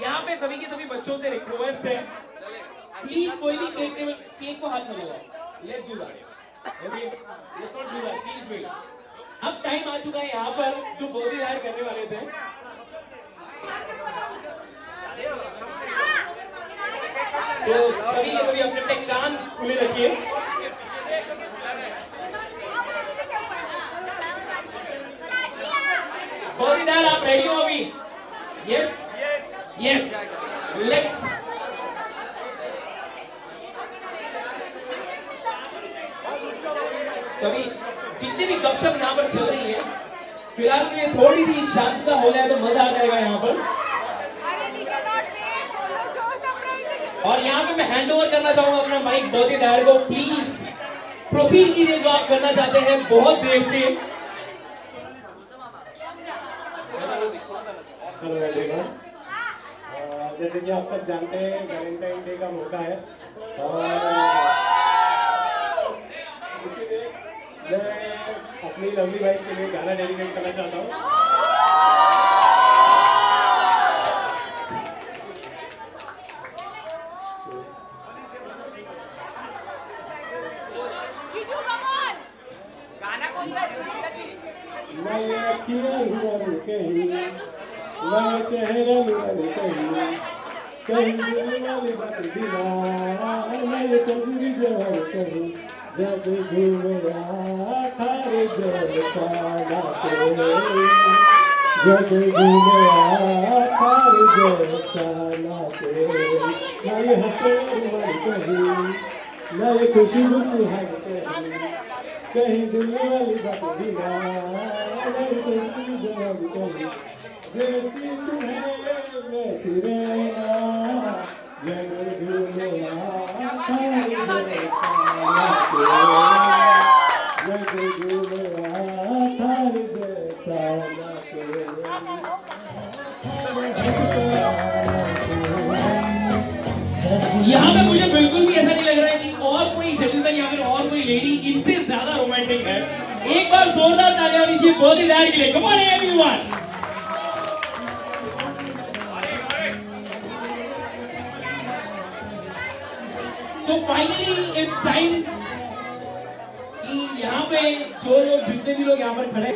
यहाँ पे सभी के सभी बच्चों से रिक्वेस्ट है, प्लीज कोई भी केक को हाथ न लगाओ. Let's do that. Okay? Let's not do that. Please wait. अब टाइम आ चुका है यहाँ पर जो बहुत ही हायर करने वाले थे. तो सभी के सभी अपने कान खुले रखिए. बहुत ही हायर, आप रेडी हो अभी? Yes. Let's. कभी जितनी भी गपशप यहाँ पर चल रही है, फिलहाल के लिए थोड़ी सी शांतता हो जाए तो मजा आ जाएगा यहाँ पर. और यहाँ पे मैं हैंड ओवर करना चाहूंगा अपना माइक बहुत ही दायर को. प्लीज प्रोसीड कीजिए जो आप करना चाहते हैं बहुत देर से. जैसे कि आप सब जानते हैं वैलेंटाइन डे का मौका है और इसीलिए मैं अपनी लवली वाइफ के लिए गाना डेडिकेट करना चाहता हूँ. मैं अखियाँ हुआ कहीं, मैं चेहरा हुआ कहीं वाली बात बिना, मैं सजरी जवान कहीं जब घूमे थारे जलसा नाते, जब घूमे थारे जलसा नाते. मैं ये हंसे वाली कहीं, मैं ये खुशबू सुहाग कहीं दिल वाली बात बिना, मैं सजरी जवान कहीं जैसी तुम्हें वैसी रहना, जब घूमे थारे जलसा नाते, जब घूमे थारे जलसा नाते. यहाँ पे मुझे बिल्कुल भी ऐसा नहीं लग रहा है कि और कोई जेंटलमैन या फिर और कोई लेडी इनसे ज्यादा रोमांटिक है. एक बार जोरदार तालियां दीजिए बहुत ही दायर के लिए. Come on everyone. So finally it's time कि यहाँ पे जो जितने भी लोग यहाँ पर खड़े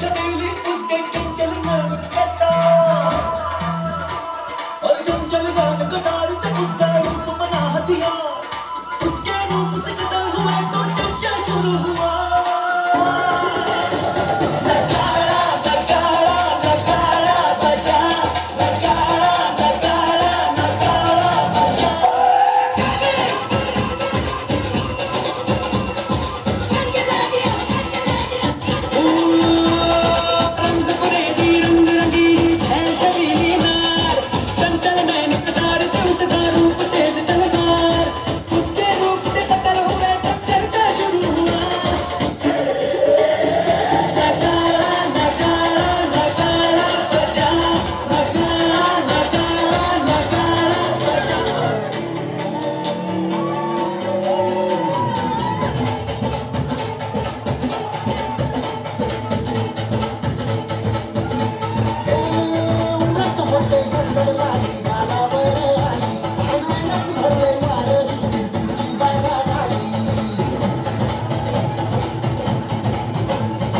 छबीली उसके चंचल नैन कटा और चंचल नैन कटार ते उसका रूप बना दिया उसके रूप से कदर हुए तो चर्चा शुरू हुआ नगाड़ा नगाड़ा नगाड़ा बजा नगाड़ा नगाड़ा नगाड़ा बजा रंग बरेगी रंग रंगीली छैल छबीली नार चंचल नैन कटार ते उसका रूप तेज तलवार उसके रूप से कतल हुए तब चर्चा शुरू हुआ नगाड़ा नगाड़ा नगाड़ा बजा नगाड़ा नगाड़ा नगाड़ा बजा उन्नत होते गडगडलाली गालावर आली अनायात भरले वार कीर्तीची बागा झाली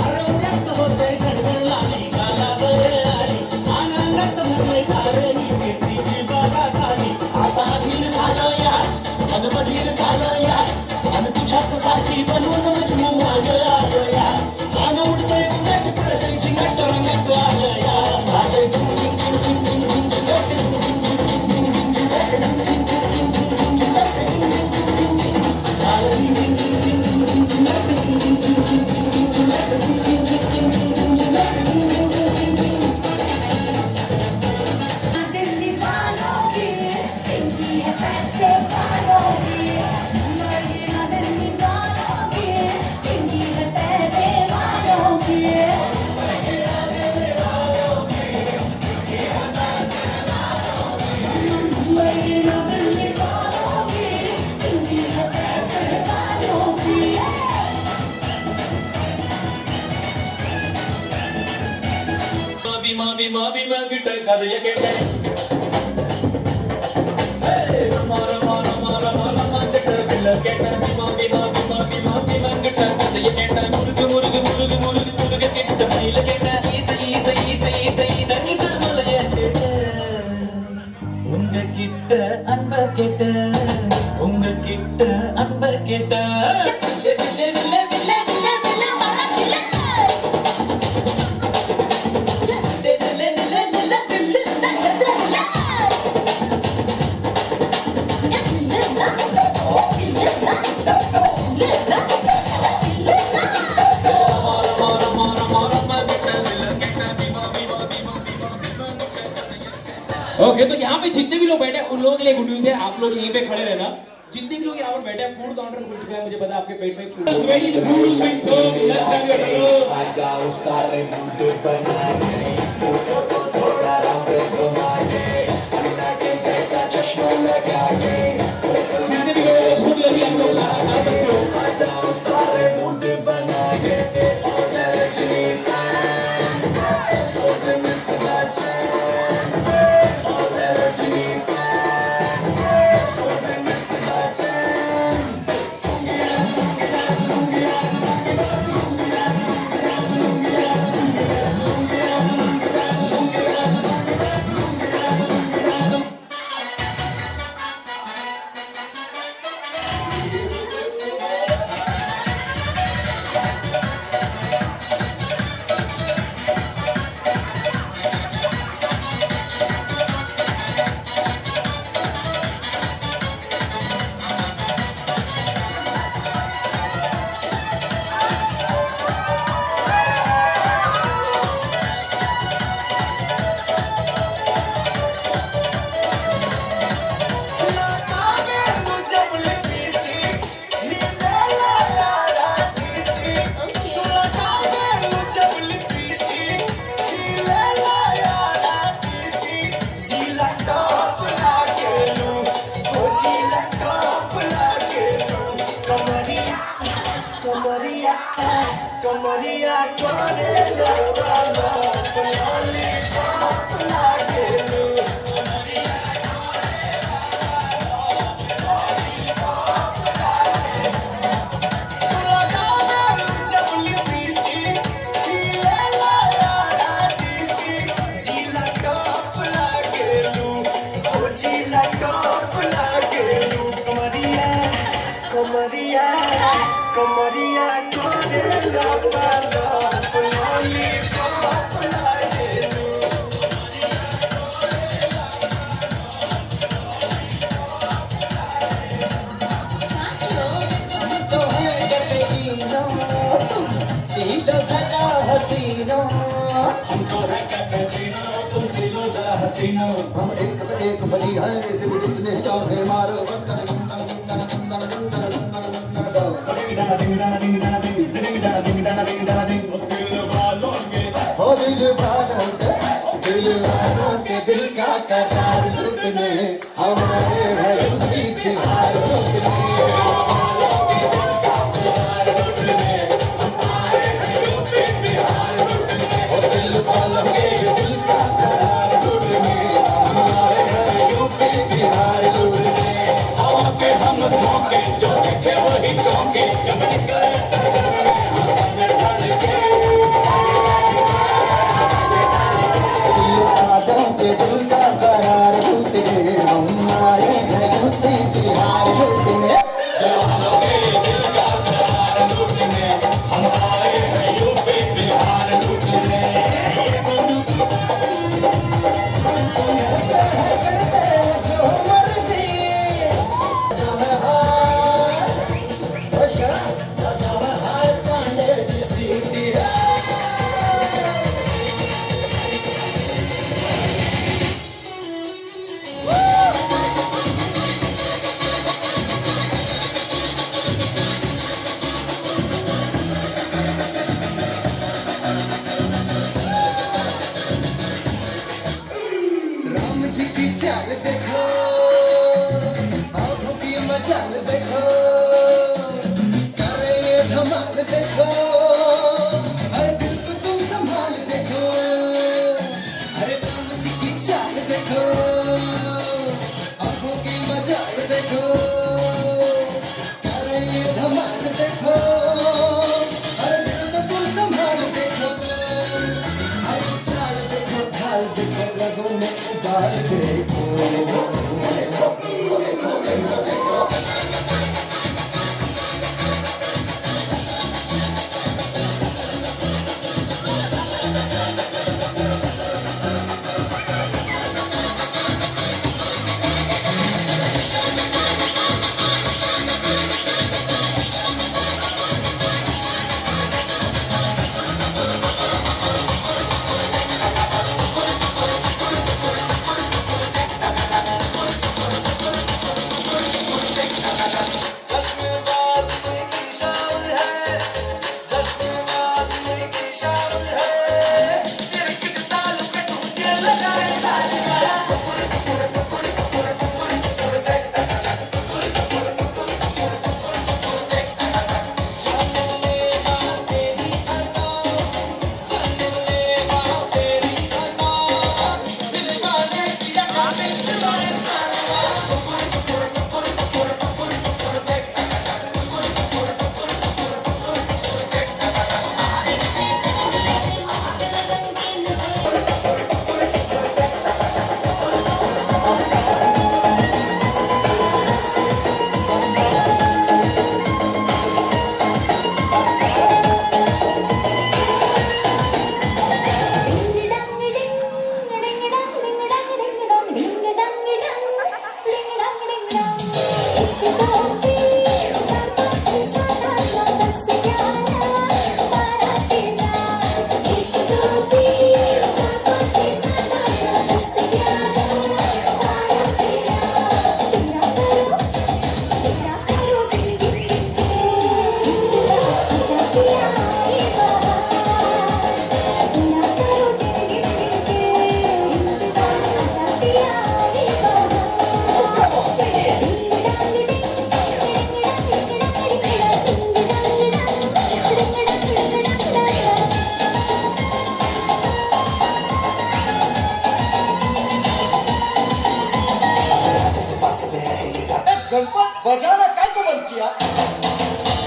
आरंगात होते गडगडलाली गालावर आली आनंदात भरले वारही कीर्तीची बागा झाली आता अधीर झालं यार अनबधीर झालं यार आणि तुझ्याच साठी बनवून मजनू मागं आलं यार आणि उडतंय उन्हात प्रदयची नाट रंगात आलं यार झालंय झिंग झिंग झिंग झिंग झिंग झिंग झिंग दिल्ली वालों की इनकी है पैसे वालों की मदीना दिल्ली वालों की इनकी है पैसे वालों की मदीना दिल्ली वालों की इनकी है पैसे वालों की माबी मांगिट कदय केटे रमार मार मार मार मांगिट बिल केटे माबी मांगिट कदय केटे मुर्ग मुर्ग मुर्ग मुर्ग मुर्ग केटे मईल केटे सही सही सही सही दंग मलय केटे उंग किट अनब केटे उंग किट अनब केटे विले विले विले विले विले मारा विले ले ले ले ले ले ले विले ना ले ले ले ना ले ना ले ना ले ना मार मार मार मार मांगिट बिल केटे माबी ओके, तो यहाँ पे जितने भी लोग बैठे हैं उन लोगों के लिए गुड न्यूज़ है, आप लोग यहीं पे खड़े रहना। जितने भी लोग यहाँ पर बैठे हैं, फूड काउंटर खुल चुका है, मुझे पता है आपके पेट में एक फूड जितने भी लोग भूख लगी आप लोग आ सकते हो। कमरिया करे लगाना पलाली पाप लागे लू लगाना जब लिपस्टिक हिले ला लैपटॉप लाके लू कमरिया कमरिया कमरिया तोरे लापालो लॉलीपॉप लाके लू तो है कैपेचिनो तुम पी लो जरा हसीनो हमको है कैपेचिनो तुम पी लो जरा हसीनो हम एक पे एक भरी है सिर्फ जितने चाहे मारो हो दिल वालों के दिल का करार लूटने हमारे है यूपी बिहार लूटने चाल देखो आँखों की मचाल देखो करे ये धमाल देखो अरे दिल को तुम संभाल देखो अरे राम जी की चाल देखो आँखों की मचाल देखो करे ये धमाल देखो अरे दिल को तुम संभाल देखो अरे चाल देखो ढाल देखो रगों में उबाल देखो गणपत बजाना काय तो बंद किया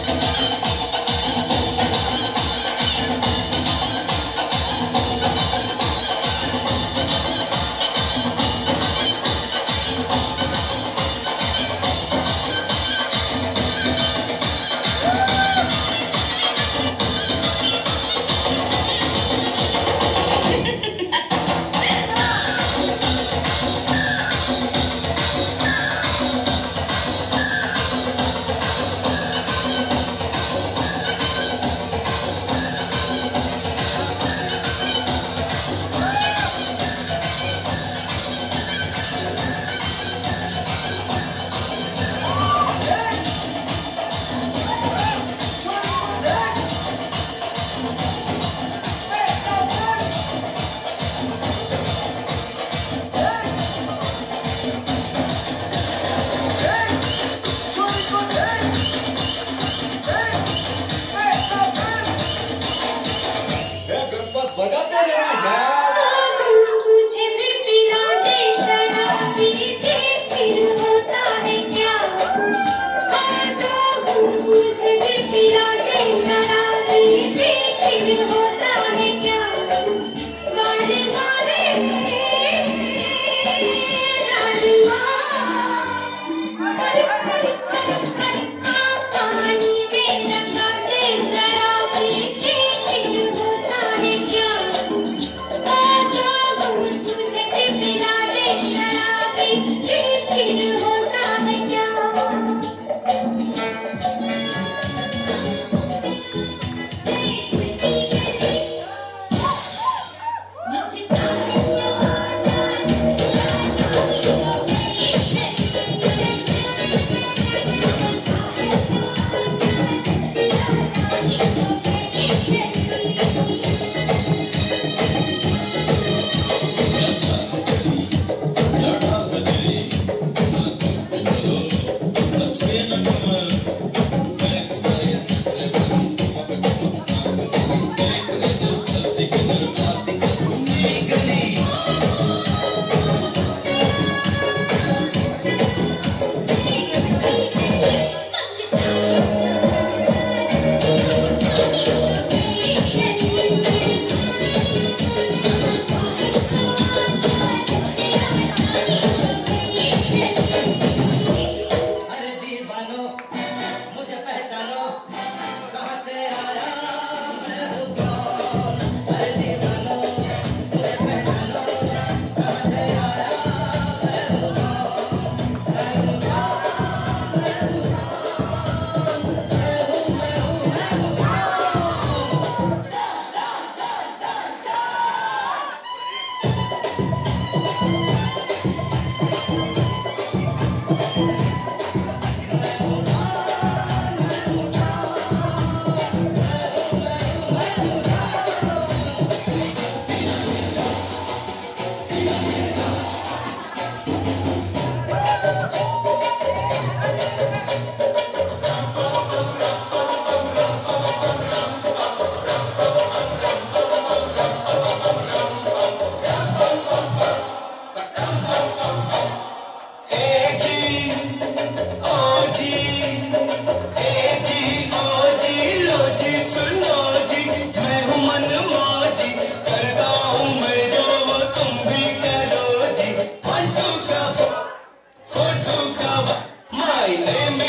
मुझे भी पिला दे शराबी दे फिर होता है क्या मुझे भी पिला दे शराबी दे फिर होता है क्या मारे मारे पानी में लगा दे जरा पीछे फिर होता है क्या तुझे भी पिला दे शराबी फिर होता है क्या अरे दीवानो मुझे पहचानो कहाँ से आया मैं हूँ कौन अरे दीवानो मुझे पहचानो कहाँ से आया मैं हूँ कौन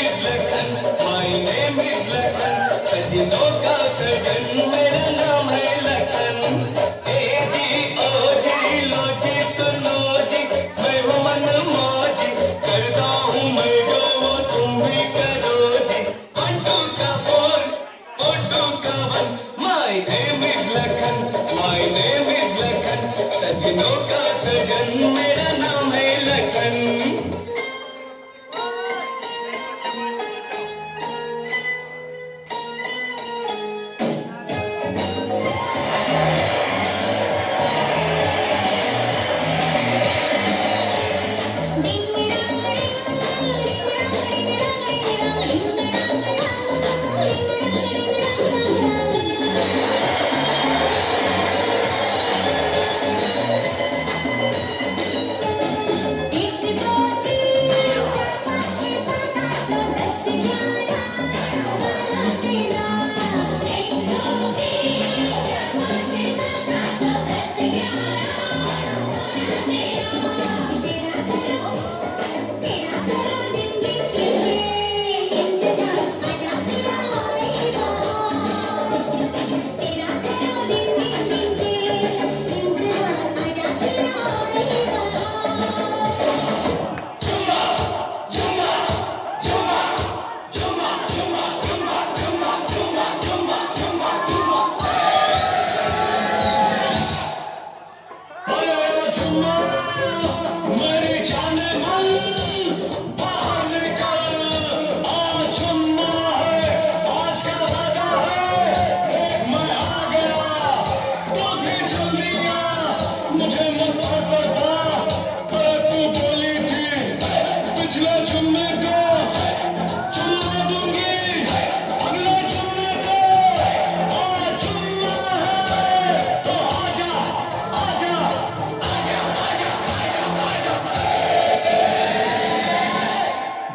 सजनों का सजन मेरा नाम है लखन ए जी ओ जी लो जी सुनो जी मैं हूँ मन मौजी करता हूँ मैं जो वो तुम भी करो जी 1 2 का 4 4 2 का 1 माय नेम इज लखन सजनों का सजन मेरा नाम है लखन एक बार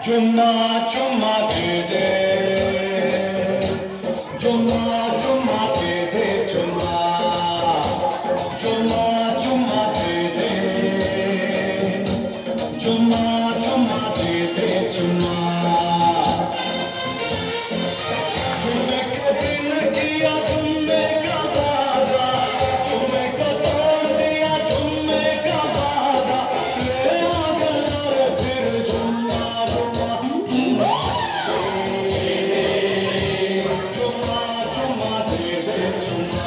चुम्मा चुम्मा दे दे चुम्मा चुम्मा दे दे चुम्मा चुम्मा चुम्मा दे दे चुम्मा चुम्मा दे दे चुम्मा चुम्मे का दिन किया चुम्मे का वादा चुम्मे का तोड़ दिया चुम्मे का वादा ले आ गया रे फिर चुम्मा चुम्मा चुम्मा चुम्मा चुम्मा दे दे चुम्मा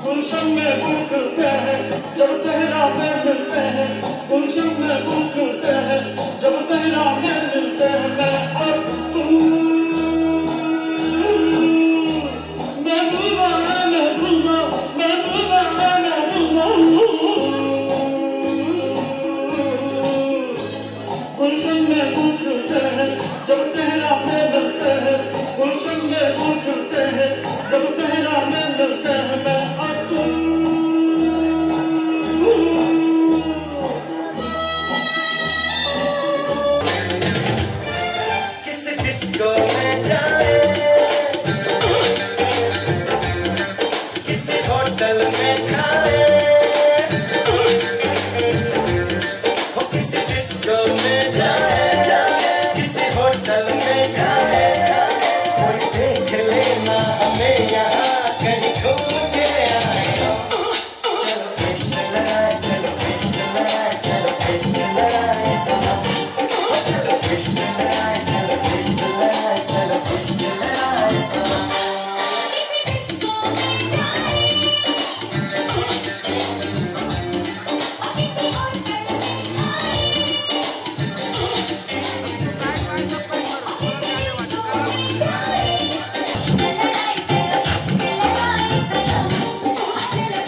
गुलशन में फूल खिलते हैं जब सहरा में मिलते हैं गुलशन में फूल खिलते हैं जब सहरा में मिलते हैं मैं और तू महबूबा महबूबा महबूबा महबूबा गुलशन में फूल खिलते हैं जब सहरा में मिलते हैं गुलशन में फूल खिलते हैं जब सहरा में मिलते हैं मैं और तू किस डिस्को में जाए किस होटल में खाए हो किस डिस्को में जाए किस होटल में खाए कोई देख लेना हमें यहाँ कहीं घूम के आए चलो कृष्ण लड़ाए चलो कृष्ण लड़ाए चलो कृष्ण लड़ाए सनम चलो कृष्ण लड़ाए चलो कृष्ण लड़ाए चलो कृष्ण लड़ाए सनम किसी डिस्को में जाए किसी होटल में खाए किसी डिस्को में जाए लड़ाई चलो इश्क लड़ाई सनम चलो इश्क लड़ाई चलो इश्क लड़ाई चलो इश्क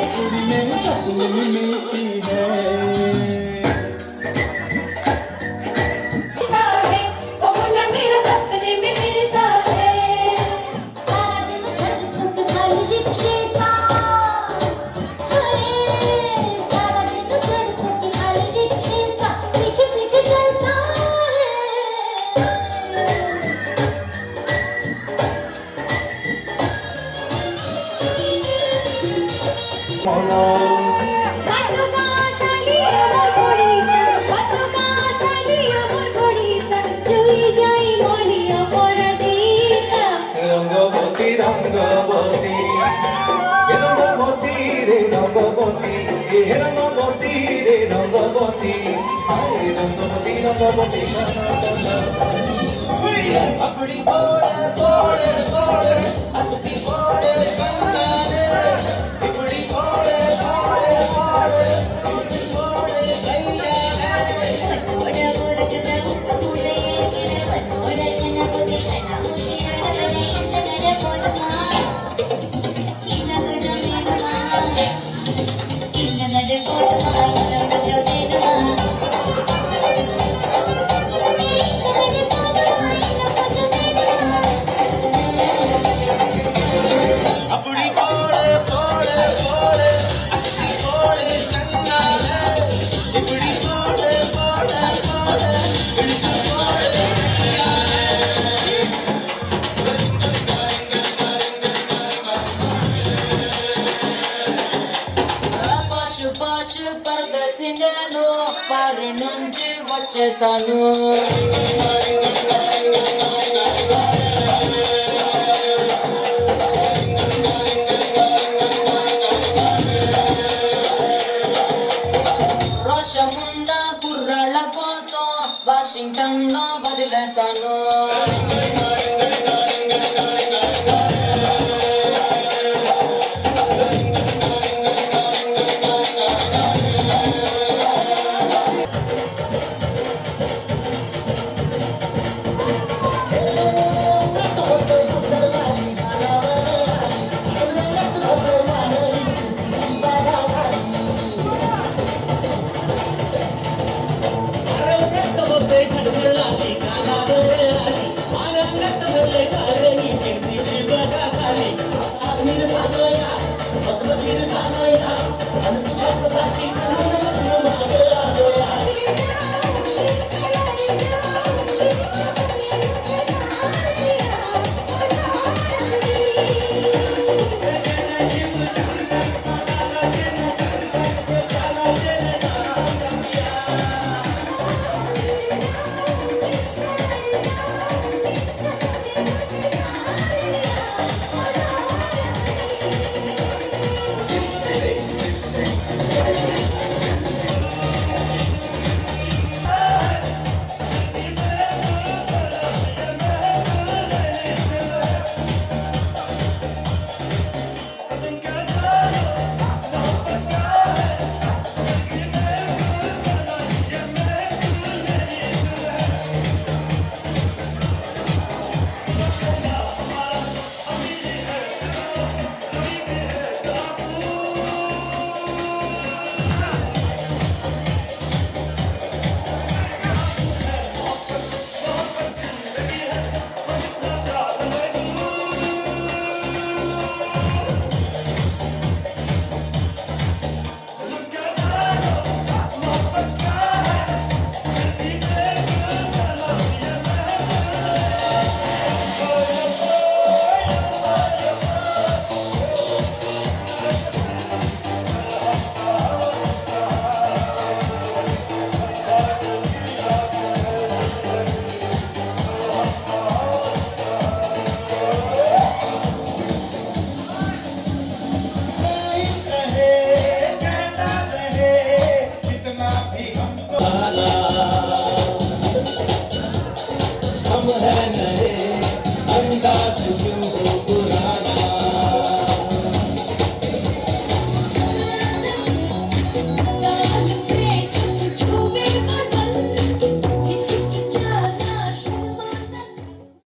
लड़ाई में सपने में मिलती है मिलता है वो मुन्ना मेरा सपने में मिलता है सारा दिन सड़कों पे खाली रिक्शे सा सारा दिन सड़कों पे खाली रिक्शे सा पीछे पीछे चलता है Pasuka sali amar kodisa, pasuka sali amar kodisa, jui jai moliya poradita. Rangabati Rangabati ये रंगवती रे रंगवती ये रंगवती रे रंगवती हाय रंगवती रंगवती अपनी बोले बोले बोले हंसती बोले कंगाले अपनी बोले बोले बोले अपनी बोले गैया Oda oda kada mule kira oda kana pudi kana mule kada inna kada podma inna kada medma inna kada podma inna kada medma अपनी बोले बोले बोले हंसती बोले कंगाले अपनी बोले बोले बोले अपनी बोले Paşu paşu perdesindenu parnuncu వచ్చేసాను రోషముండా కుర్రాళ్ళ కోసం వాషింగ్టన్ లో వదిలి ले सानू